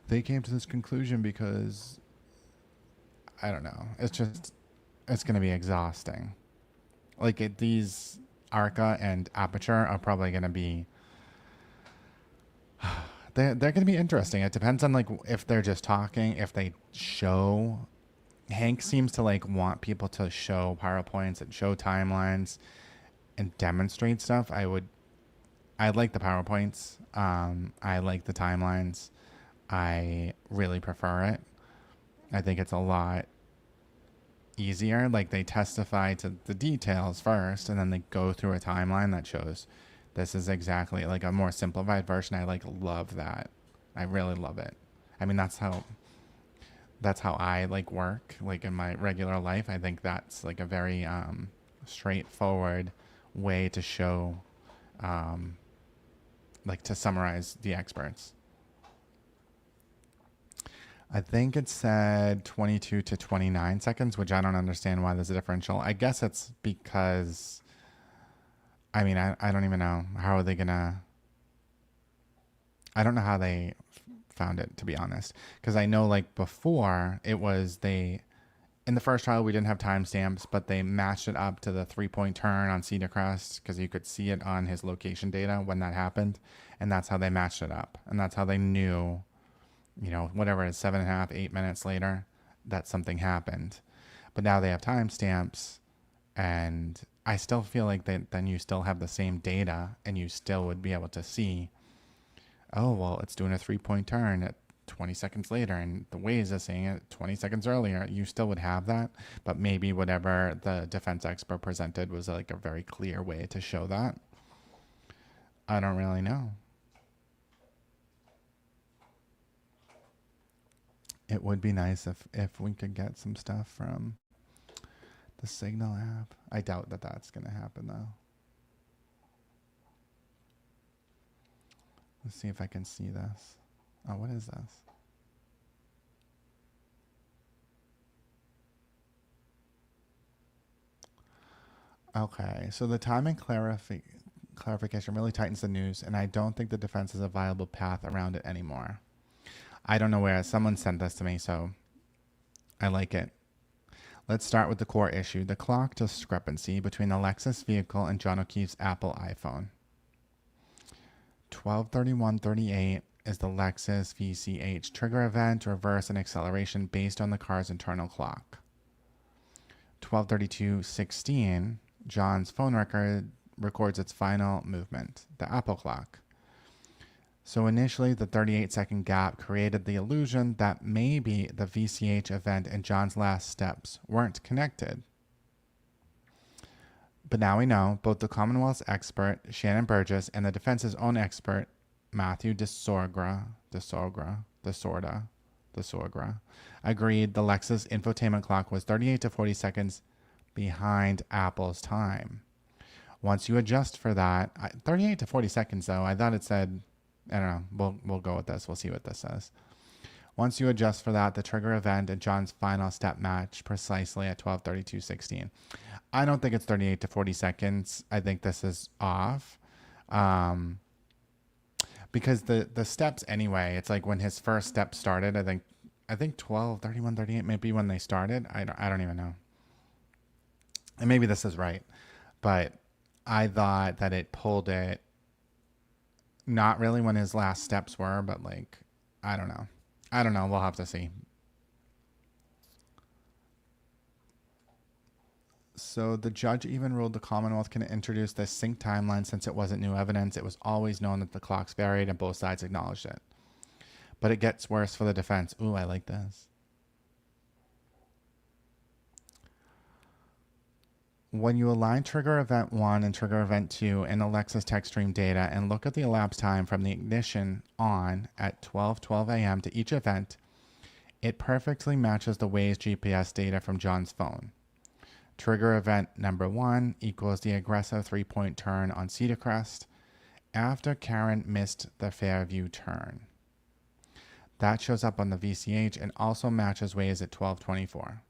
they came to this conclusion because, I don't know. It's going to be exhausting. Like, these ARCA and Aperture are probably going to be, they're going to be interesting. It depends on, like, if they're just talking, if they show. Hank seems to, like, want people to show PowerPoints and show timelines and demonstrate stuff. I like the PowerPoints. I like the timelines. I really prefer it. I think it's a lot easier. Like, they testify to the details first, and then they go through a timeline that shows this is exactly like a more simplified version. I love that. I really love it. I mean, that's how I like work, like in my regular life. I think that's like a very straightforward way to show, like to summarize the experts. I think it said 22 to 29 seconds, which I don't understand why there's a differential. I guess it's because, I mean, I don't even know. How are they gonna, I don't know how they found it, to be honest. Because I know, like, before, it was in the first trial, we didn't have timestamps, but they matched it up to the 3-point turn on Cedar Crest, because you could see it on his location data when that happened. And that's how they matched it up. And that's how they knew, you know, whatever it is, 7.5, 8 minutes later, that something happened. But now they have timestamps, and I still feel like then you still have the same data, and you still would be able to see, oh, well, it's doing a 3-point turn at 20 seconds later, and the Waze is saying it 20 seconds earlier. You still would have that, but maybe whatever the defense expert presented was like a very clear way to show that. I don't really know. It would be nice if we could get some stuff from the Signal app. I doubt that that's going to happen, though. Let's see if I can see this. Oh, what is this? Okay, so the timing clarification really tightens the news, and I don't think the defense has a viable path around it anymore. I don't know where. Someone sent this to me, so I like it. Let's start with the core issue, the clock discrepancy between the Lexus vehicle and John O'Keefe's Apple iPhone. 12:31:38 is the Lexus VCH trigger event, reverse, and acceleration based on the car's internal clock. 12:32:16, John's phone record records its final movement, the Apple clock. So initially, the 38-second gap created the illusion that maybe the VCH event and John's last steps weren't connected. But now we know both the Commonwealth's expert, Shannon Burgess, and the defense's own expert, Matthew DeSorgra, agreed the Lexus infotainment clock was 38 to 40 seconds behind Apple's time. Once you adjust for that, 38 to 40 seconds though, I thought it said, I don't know, we'll go with this. We'll see what this says. Once you adjust for that, the trigger event and John's final step match precisely at 12:32:16. I don't think it's 38 to 40 seconds. I think this is off. Because the steps anyway, it's like when his first step started, I think 12:31:38 may be when they started. I don't even know. And maybe this is right. But I thought that it pulled it not really when his last steps were, but like, I don't know. We'll have to see. So the judge even ruled the Commonwealth can introduce this sync timeline since it wasn't new evidence. It was always known that the clocks varied and both sides acknowledged it. But it gets worse for the defense. Ooh, I like this. When you align trigger event 1 and trigger event 2 in the Lexus text stream data and look at the elapsed time from the ignition on at 12:12 a.m. to each event, it perfectly matches the Waze GPS data from John's phone. Trigger event number 1 equals the aggressive 3-point turn on Cedar Crest after Karen missed the Fairview turn. That shows up on the VCH and also matches Waze at 12:24.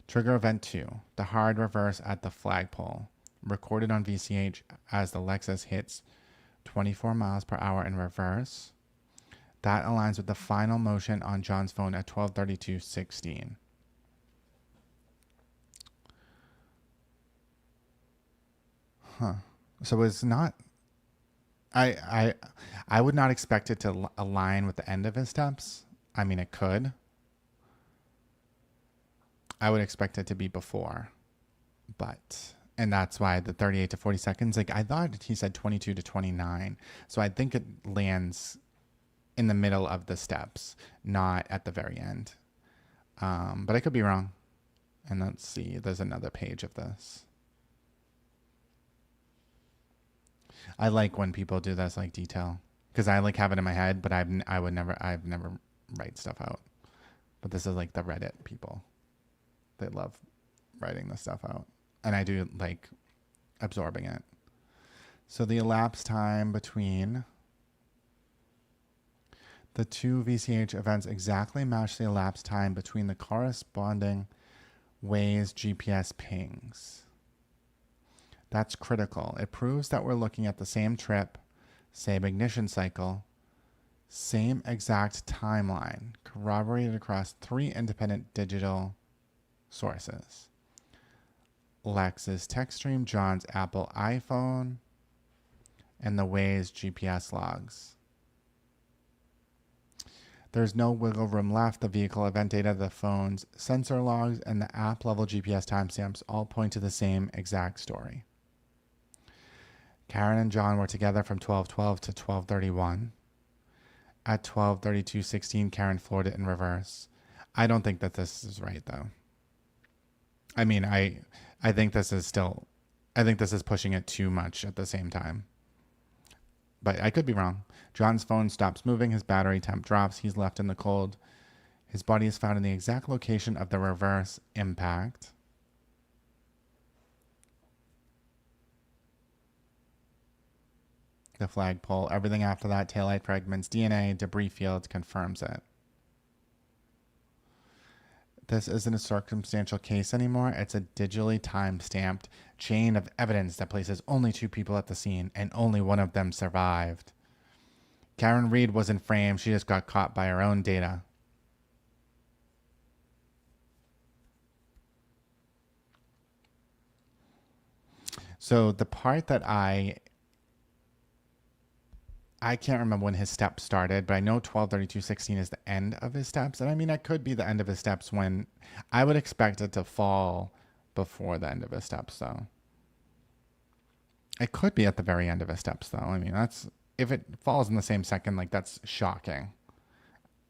Trigger event 2, the hard reverse at the flagpole, recorded on VCH as the Lexus hits 24 miles per hour in reverse. That aligns with the final motion on John's phone at 12:32:16. So it's not. I would not expect it to align with the end of his steps. I mean, it could. I would expect it to be before, and that's why the 38 to 40 seconds, like I thought he said 22 to 29. So I think it lands in the middle of the steps, not at the very end. But I could be wrong. And let's see, there's another page of this. I like when people do this, like detail, because I like have it in my head, but I've never write stuff out. But this is like the Reddit people. They love writing this stuff out. And I do like absorbing it. So the elapsed time between the two VCH events exactly match the elapsed time between the corresponding Waze GPS pings. That's critical. It proves that we're looking at the same trip, same ignition cycle, same exact timeline, corroborated across 3 independent digital sources: Lexus text stream, John's Apple iPhone, and the Waze GPS logs. There's no wiggle room left. The vehicle event data, the phone's sensor logs, and the app level GPS timestamps all point to the same exact story. Karen and John were together from 12:12 to 12:31. At 12:32:16, Karen floored it in reverse. I don't think that this is right, though. I mean, I think this is still, I think this is pushing it too much at the same time. But I could be wrong. John's phone stops moving. His battery temp drops. He's left in the cold. His body is found in the exact location of the reverse impact. The flagpole. Everything after that, taillight fragments, DNA, debris fields, confirms it. This isn't a circumstantial case anymore. It's a digitally time-stamped chain of evidence that places only 2 people at the scene, and only one of them survived. Karen Reed wasn't framed. She just got caught by her own data. So the part that I can't remember when his steps started, but I know 12:32:16 is the end of his steps. And I mean, it could be the end of his steps when I would expect it to fall before the end of his steps, though. It could be at the very end of his steps, though. I mean, that's, if it falls in the same second, like, that's shocking.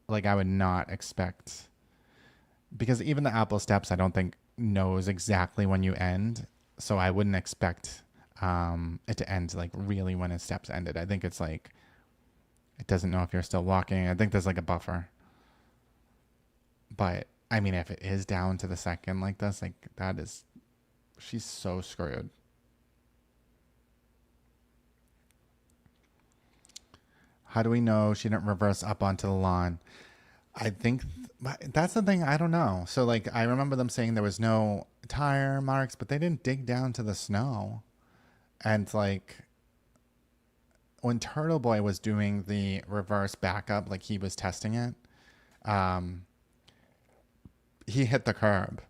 Like, I would not expect, because even the Apple steps, I don't think knows exactly when you end. So I wouldn't expect it to end like really when his steps ended. I think it's like, it doesn't know if you're still walking. I think there's like a buffer. But I mean, if it is down to the second like this, like that is, she's so screwed. How do we know she didn't reverse up onto the lawn? I think that's the thing. I don't know. So like, I remember them saying there was no tire marks, but they didn't dig down to the snow. And like, when Turtle Boy was doing the reverse backup, like he was testing it, he hit the curb,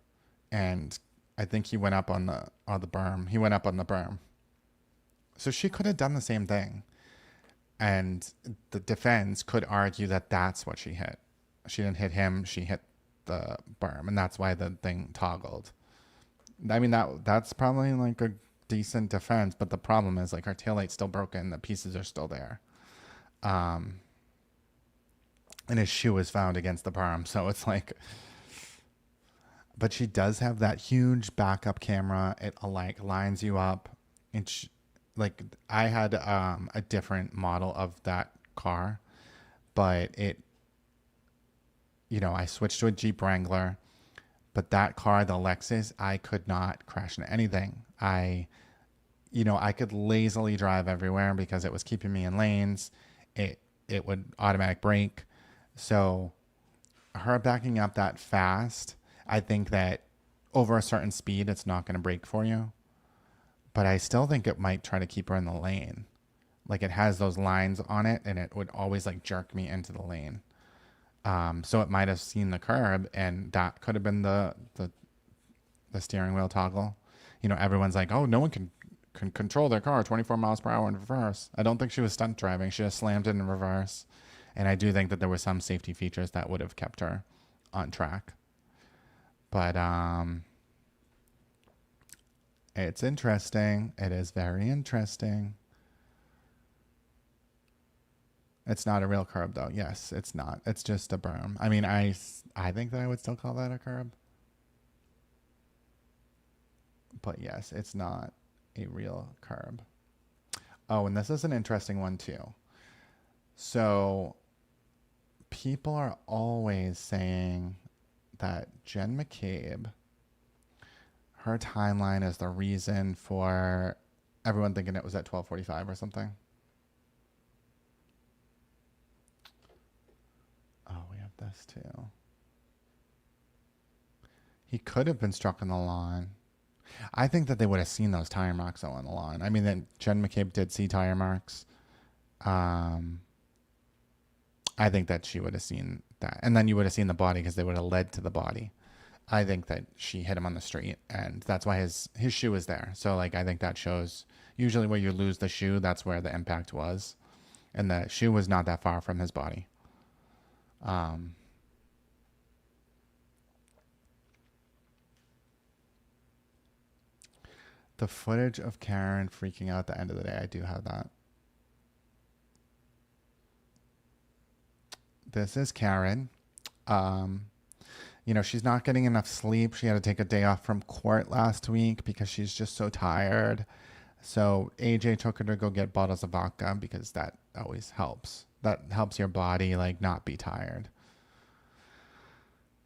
and I think he went up on the berm. He went up on the berm. So she could have done the same thing. And the defense could argue that that's what she hit. She didn't hit him, she hit the berm, and that's why the thing toggled. I mean, that's probably like a decent defense, but the problem is like her taillight's still broken, the pieces are still there. And his shoe was found against the berm, so it's like, but she does have that huge backup camera. It like lines you up. And like I had a different model of that car, but it, you know, I switched to a Jeep Wrangler, but that car, the Lexus, I could not crash into anything. I could lazily drive everywhere because it was keeping me in lanes. It would automatic brake. So her backing up that fast, I think that over a certain speed, it's not going to brake for you. But I still think it might try to keep her in the lane. Like it has those lines on it, and it would always like jerk me into the lane. So it might have seen the curb, and that could have been the steering wheel toggle. You know, everyone's like, oh, no one can control their car 24 miles per hour in reverse. I don't think she was stunt driving. She just slammed it in reverse. And I do think that there were some safety features that would have kept her on track. But it's interesting. It is very interesting. It's not a real curb, though. Yes, it's not. It's just a berm. I mean, I think that I would still call that a curb. But yes, it's not a real curb. Oh, and this is an interesting one, too. So people are always saying that Jen McCabe, her timeline is the reason for everyone thinking it was at 12:45 or something. Oh, we have this too. He could have been struck on the lawn. I think that they would have seen those tire marks though on the lawn. I mean, that Jen McCabe did see tire marks. I think that she would have seen that. And then you would have seen the body because they would have led to the body. I think that she hit him on the street, and that's why his shoe is there. So, like, I think that shows usually where you lose the shoe, that's where the impact was. And the shoe was not that far from his body. The footage of Karen freaking out at the end of the day, I do have that. This is Karen. You know, she's not getting enough sleep. She had to take a day off from court last week because she's just so tired. So AJ took her to go get bottles of vodka because that always helps. That helps your body, like, not be tired.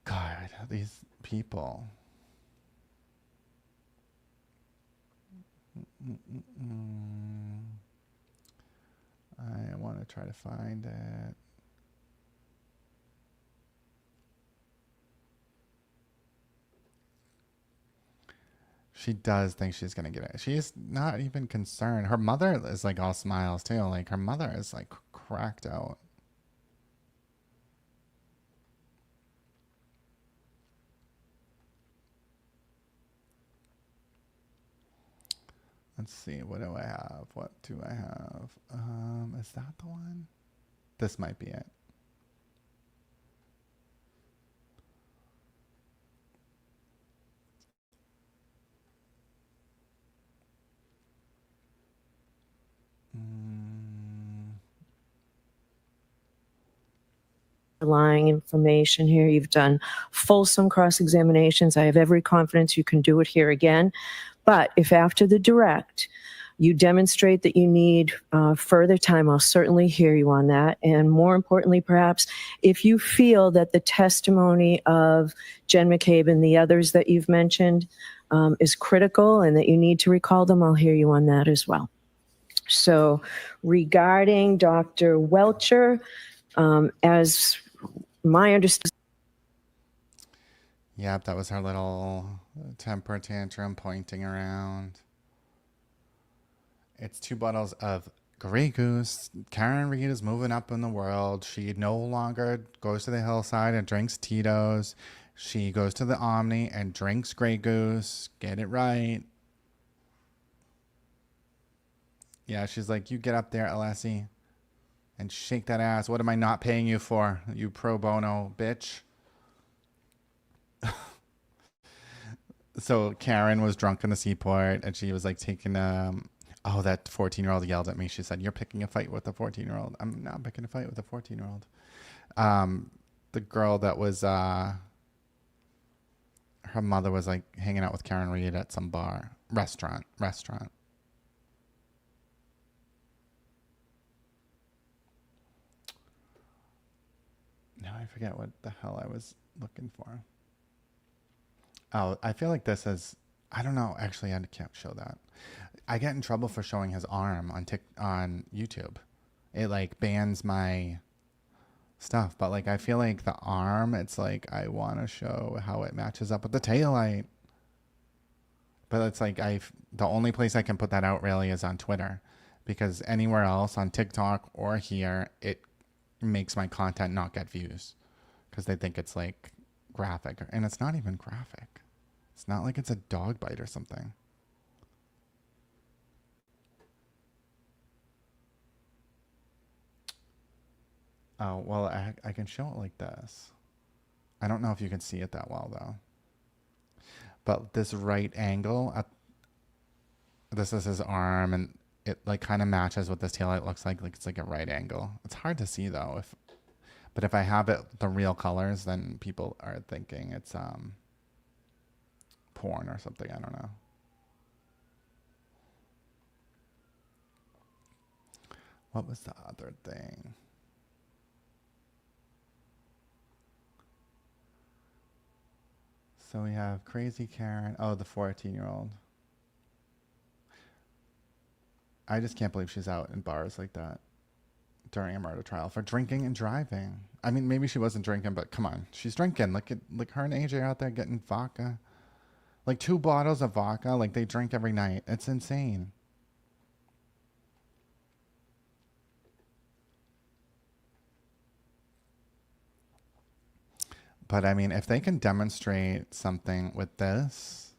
God, these people. I want to try to find it. She does think she's going to get it. She is not even concerned. Her mother is like all smiles too. Like her mother is like cracked out. Let's see, what do I have? What do I have? Is that the one? This might be it. Lying information here. You've done fulsome cross-examinations. I have every confidence you can do it here again. But if after the direct you demonstrate that you need further time, I'll certainly hear you on that. And more importantly, perhaps, if you feel that the testimony of Jen McCabe and the others that you've mentioned is critical and that you need to recall them, I'll hear you on that as well. So regarding Dr. Welcher, as my understanding. Yep, that was her little temper tantrum pointing around. It's 2 bottles of Grey Goose. Karen Reed is moving up in the world. She no longer goes to the hillside and drinks Tito's. She goes to the Omni and drinks Grey Goose. Get it right. Yeah, she's like, you get up there, Alessi, and shake that ass. What am I not paying you for, you pro bono bitch? So Karen was drunk in the seaport, and she was like taking oh, that 14-year-old yelled at me. She said, you're picking a fight with a 14-year-old. I'm not picking a fight with a 14-year-old. The girl that was her mother was like hanging out with Karen Reed at some restaurant. Now I forget what the hell I was looking for. Oh, I feel like this is, I don't know. Actually, I can't show that. I get in trouble for showing his arm on YouTube. It like bans my stuff. But like, I feel like the arm, it's like, I want to show how it matches up with the taillight. But it's like, the only place I can put that out really is on Twitter. Because anywhere else on TikTok or here, it makes my content not get views. Because they think it's like graphic. And it's not even graphic. It's not like it's a dog bite or something. Oh, well, I can show it like this. I don't know if you can see it that well, though. But this right angle, this is his arm, and it like kind of matches what this taillight looks like. Like it's like a right angle. It's hard to see, though. But if I have it the real colors, then people are thinking it's porn or something. I don't know. What was the other thing? So we have Crazy Karen. Oh, the 14-year-old. I just can't believe she's out in bars like that during a murder trial for drinking and driving. I mean, maybe she wasn't drinking, but come on. She's drinking. Look her and AJ out there getting vodka. Like 2 bottles of vodka. Like they drink every night. It's insane. But I mean, if they can demonstrate something with this,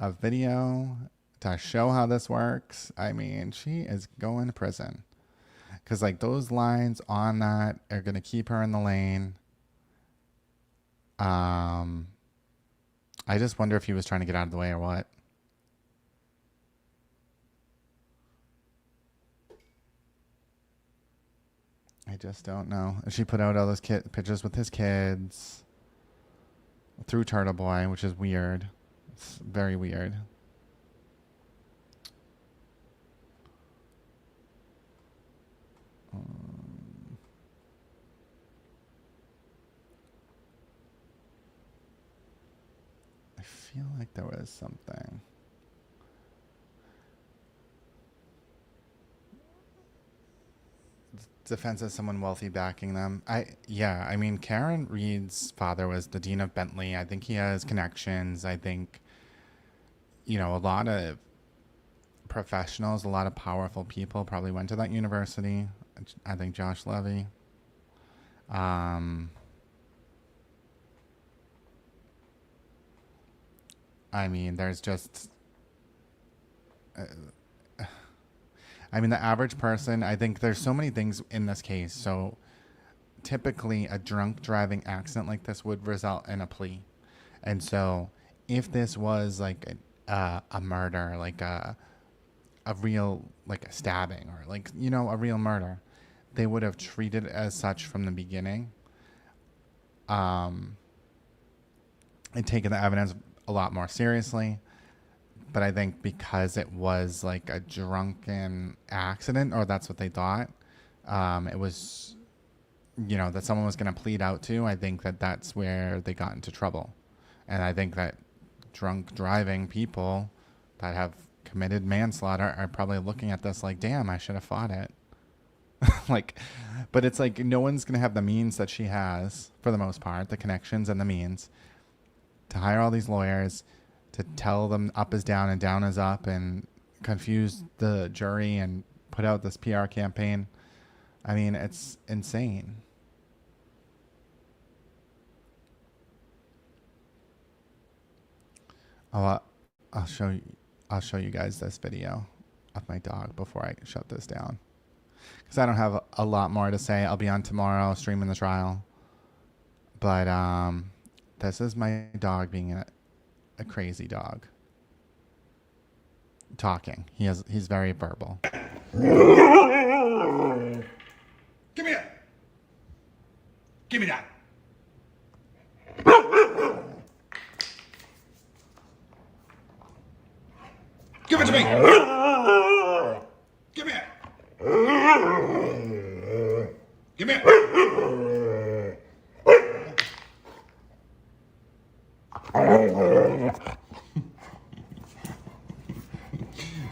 a video to show how this works, I mean, she is going to prison. Because like those lines on that are going to keep her in the lane. I just wonder if he was trying to get out of the way or what. I just don't know. She put out all those pictures with his kids through Turtle Boy, which is weird. It's very weird. I feel like there was something. Defense as someone wealthy backing them. I mean, Karen Reed's father was the dean of Bentley. I think he has connections. I think, you know, a lot of professionals, a lot of powerful people probably went to that university. I think Josh Levy. I mean, there's just... I mean, the average person, I think there's so many things in this case. So typically a drunk driving accident like this would result in a plea. And so if this was like a murder, like a real, like a stabbing or like, you know, a real murder, they would have treated it as such from the beginning. And taken the evidence a lot more seriously. But I think because it was like a drunken accident, or that's what they thought, it was, you know, that someone was going to plead out to, I think that that's where they got into trouble. And I think that drunk driving people that have committed manslaughter are probably looking at this like, damn, I should have fought it. Like, but it's like no one's going to have the means that she has, for the most part, the connections and the means to hire all these lawyers, to tell them up is down and down is up and confuse the jury and put out this PR campaign. I mean, it's insane. Oh, I'll show you guys this video of my dog before I shut this down, because I don't have a lot more to say. I'll be on tomorrow streaming the trial, but this is my dog being a crazy dog. Talking. He's very verbal. Give me that. Give me that. Give it to me. Give me it. Give me it.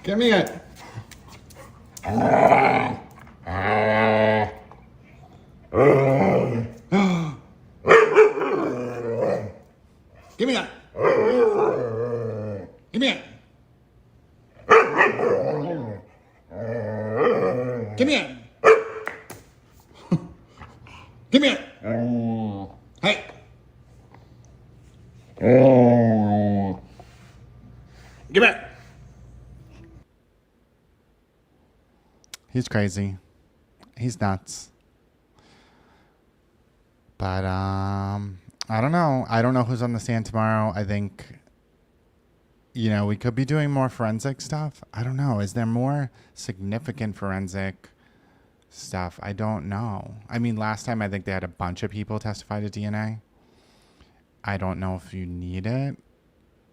Give me it. Give me that. Give me it. Give me it. Give me it. Hey. Give it. He's crazy. He's nuts. But I don't know. I don't know who's on the stand tomorrow. I think, you know, we could be doing more forensic stuff. I don't know. Is there more significant forensic stuff? I don't know. I mean, last time I think they had a bunch of people testify to DNA. I don't know if you need it.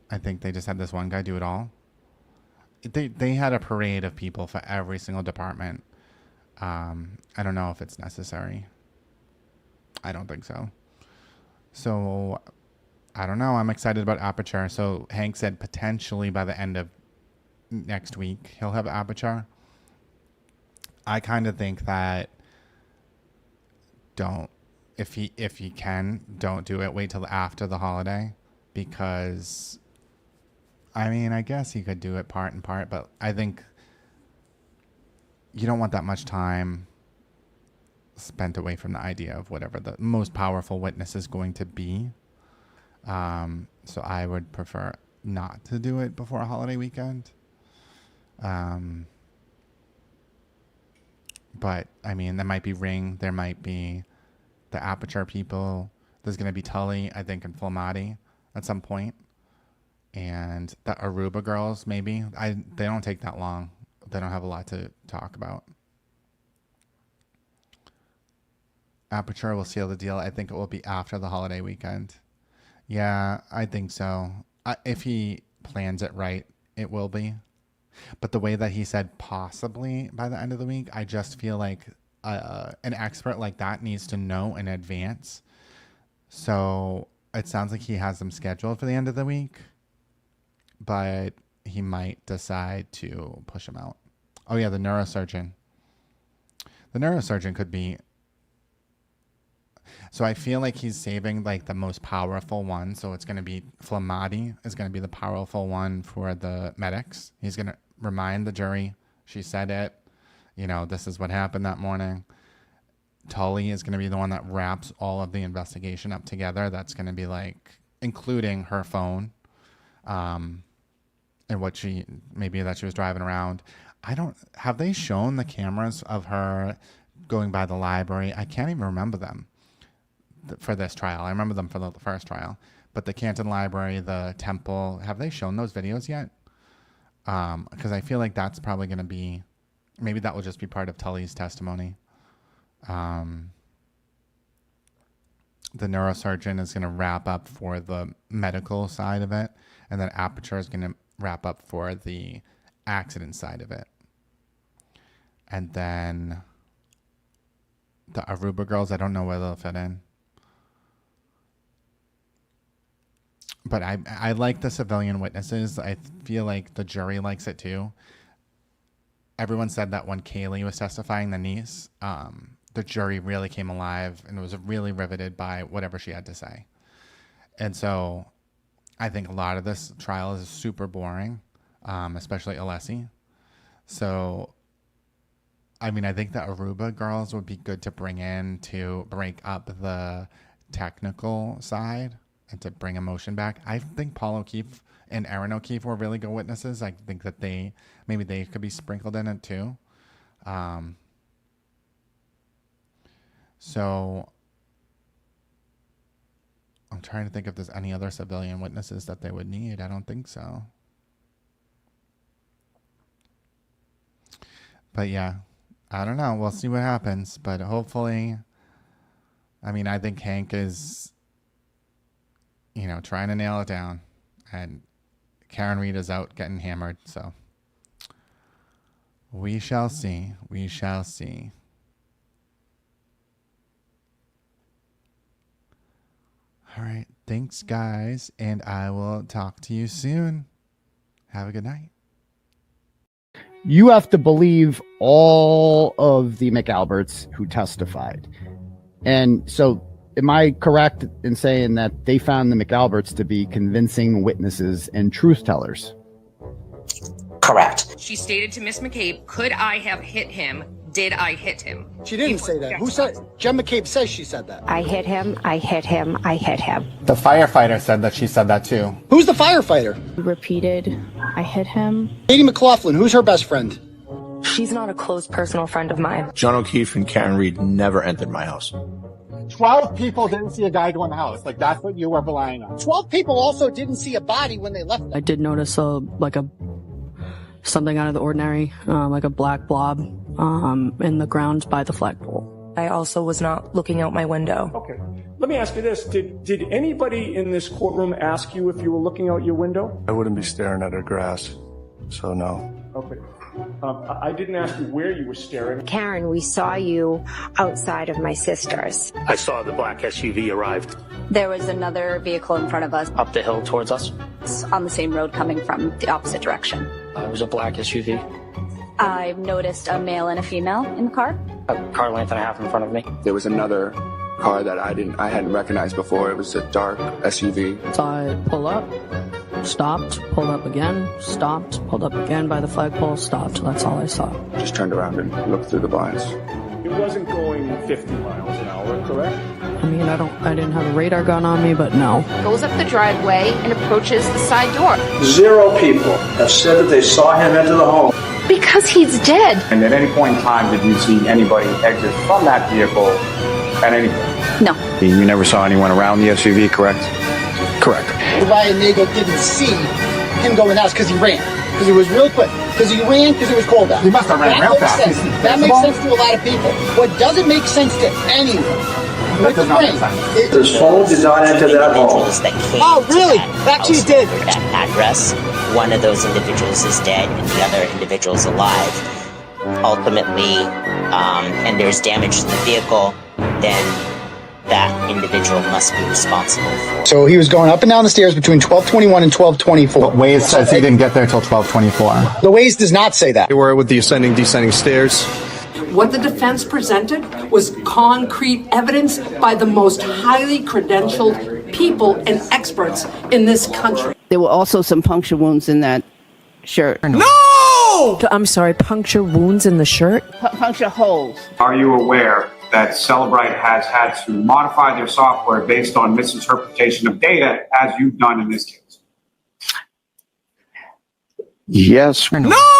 I think they just had this one guy do it all. They had a parade of people for every single department. I don't know if it's necessary. I don't think so. So, I don't know. I'm excited about Aperture. So, Hank said potentially by the end of next week, he'll have Aperture. I kind of think that if he can, don't do it. Wait till after the holiday, because I mean, I guess he could do it part and part, but I think you don't want that much time spent away from the idea of whatever the most powerful witness is going to be. So I would prefer not to do it before a holiday weekend. But I mean, there might be Ring, there might be the Aperture people. There's going to be Tully, I think, and Fulmati at some point. And the Aruba girls, maybe. They don't take that long. They don't have a lot to talk about. Aperture will seal the deal. I think it will be after the holiday weekend. Yeah, I think so. If he plans it right, it will be. But the way that he said possibly by the end of the week, I just feel like an expert like that needs to know in advance. So it sounds like he has them scheduled for the end of the week, but he might decide to push him out. Oh yeah, the neurosurgeon. The neurosurgeon could be... So I feel like he's saving like the most powerful one. So it's going to be Flamati is going to be the powerful one for the medics. He's going to remind the jury, she said it, this is what happened that morning. Tully is going to be the one that wraps all of the investigation up together. That's going to be like, including her phone, and what maybe that she was driving around. Have they shown the cameras of her going by the library? I can't even remember them for this trial. I remember them for the first trial, but the Canton Library, the temple, have they shown those videos yet? Because I feel like that's probably going to be, maybe that will just be part of Tully's testimony. The neurosurgeon is going to wrap up for the medical side of it, and then Aperture is going to wrap up for the accident side of it. And then the Aruba girls, I don't know where they'll fit in. But I like the civilian witnesses. I feel like the jury likes it too. Everyone said that when Kaylee was testifying, the niece, the jury really came alive and was really riveted by whatever she had to say. And so I think a lot of this trial is super boring, especially Alessi. So, I mean, I think the Aruba girls would be good to bring in to break up the technical side and to bring emotion back. I think Paul O'Keefe and Aaron O'Keefe were really good witnesses. I think that maybe they could be sprinkled in it too. So I'm trying to think if there's any other civilian witnesses that they would need. I don't think so. But yeah, I don't know. We'll see what happens. But hopefully, I mean, I think Hank is, trying to nail it down. And Karen Reed is out getting hammered. So we shall see. We shall see. All right. Thanks, guys. And I will talk to you soon. Have a good night. You have to believe all of the McAlberts who testified. And so am I correct in saying that they found the McAlberts to be convincing witnesses and truth tellers? Correct. She stated to Miss McCabe, could I have hit him? Did I hit him? She didn't say that. Who said? Jen McCabe says she said that. I hit him, I hit him, I hit him. The firefighter said that she said that too. Who's the firefighter? Repeated, I hit him. Katie McLaughlin, who's her best friend? She's not a close personal friend of mine. John O'Keefe and Karen Reed never entered my house. 12 people didn't see a guy go in the house. Like, that's what you were relying on. 12 people also didn't see a body when they left. I did notice something out of the ordinary, like a black blob in the ground by the flagpole. I also was not looking out my window. Okay. Let me ask you this. Did anybody in this courtroom ask you if you were looking out your window? I wouldn't be staring at her grass, so no. Okay. I didn't ask you where you were staring. Karen, we saw you outside of my sister's. I saw the black SUV arrived There was another vehicle in front of us up the hill towards us. on the same road coming from the opposite direction. It was a black SUV. I noticed a male and a female in the car. A car length and a half in front of me. There was another car that I hadn't recognized before. It was a dark SUV. Saw it pull up, stopped, pulled up again, stopped, pulled up again by the flagpole, stopped. That's all I saw. Just turned around and looked through the blinds. It wasn't going 50 miles an hour, correct? I mean, I didn't have a radar gun on me, but no. Goes up the driveway and approaches the side door. 0 people have said that they saw him enter the home. Because he's dead. And at any point in time, did you see anybody exit from that vehicle at any point? No. You never saw anyone around the SUV, correct? Correct. Ryan Nagel didn't see him go in the house because he ran. Because it was real quick. Because he ran because it was cold out. He must have ran real fast. That makes sense to a lot of people. What doesn't make sense to anyone? This phone did not enter that home. Oh, really? Actually, it did. That address. One of those individuals is dead and the other individual is alive. Ultimately, and there's damage to the vehicle, then that individual must be responsible for. So he was going up and down the stairs between 12:21 and 12:24. But Waze says he didn't get there till 12:24. The Waze does not say that. They were with the ascending, descending stairs. What the defense presented was concrete evidence by the most highly credentialed people and experts in this country. There were also some puncture wounds in that shirt. No! I'm sorry, puncture wounds in the shirt? Puncture holes. Are you aware that Celebrite has had to modify their software based on misinterpretation of data, as you've done in this case? Yes. No!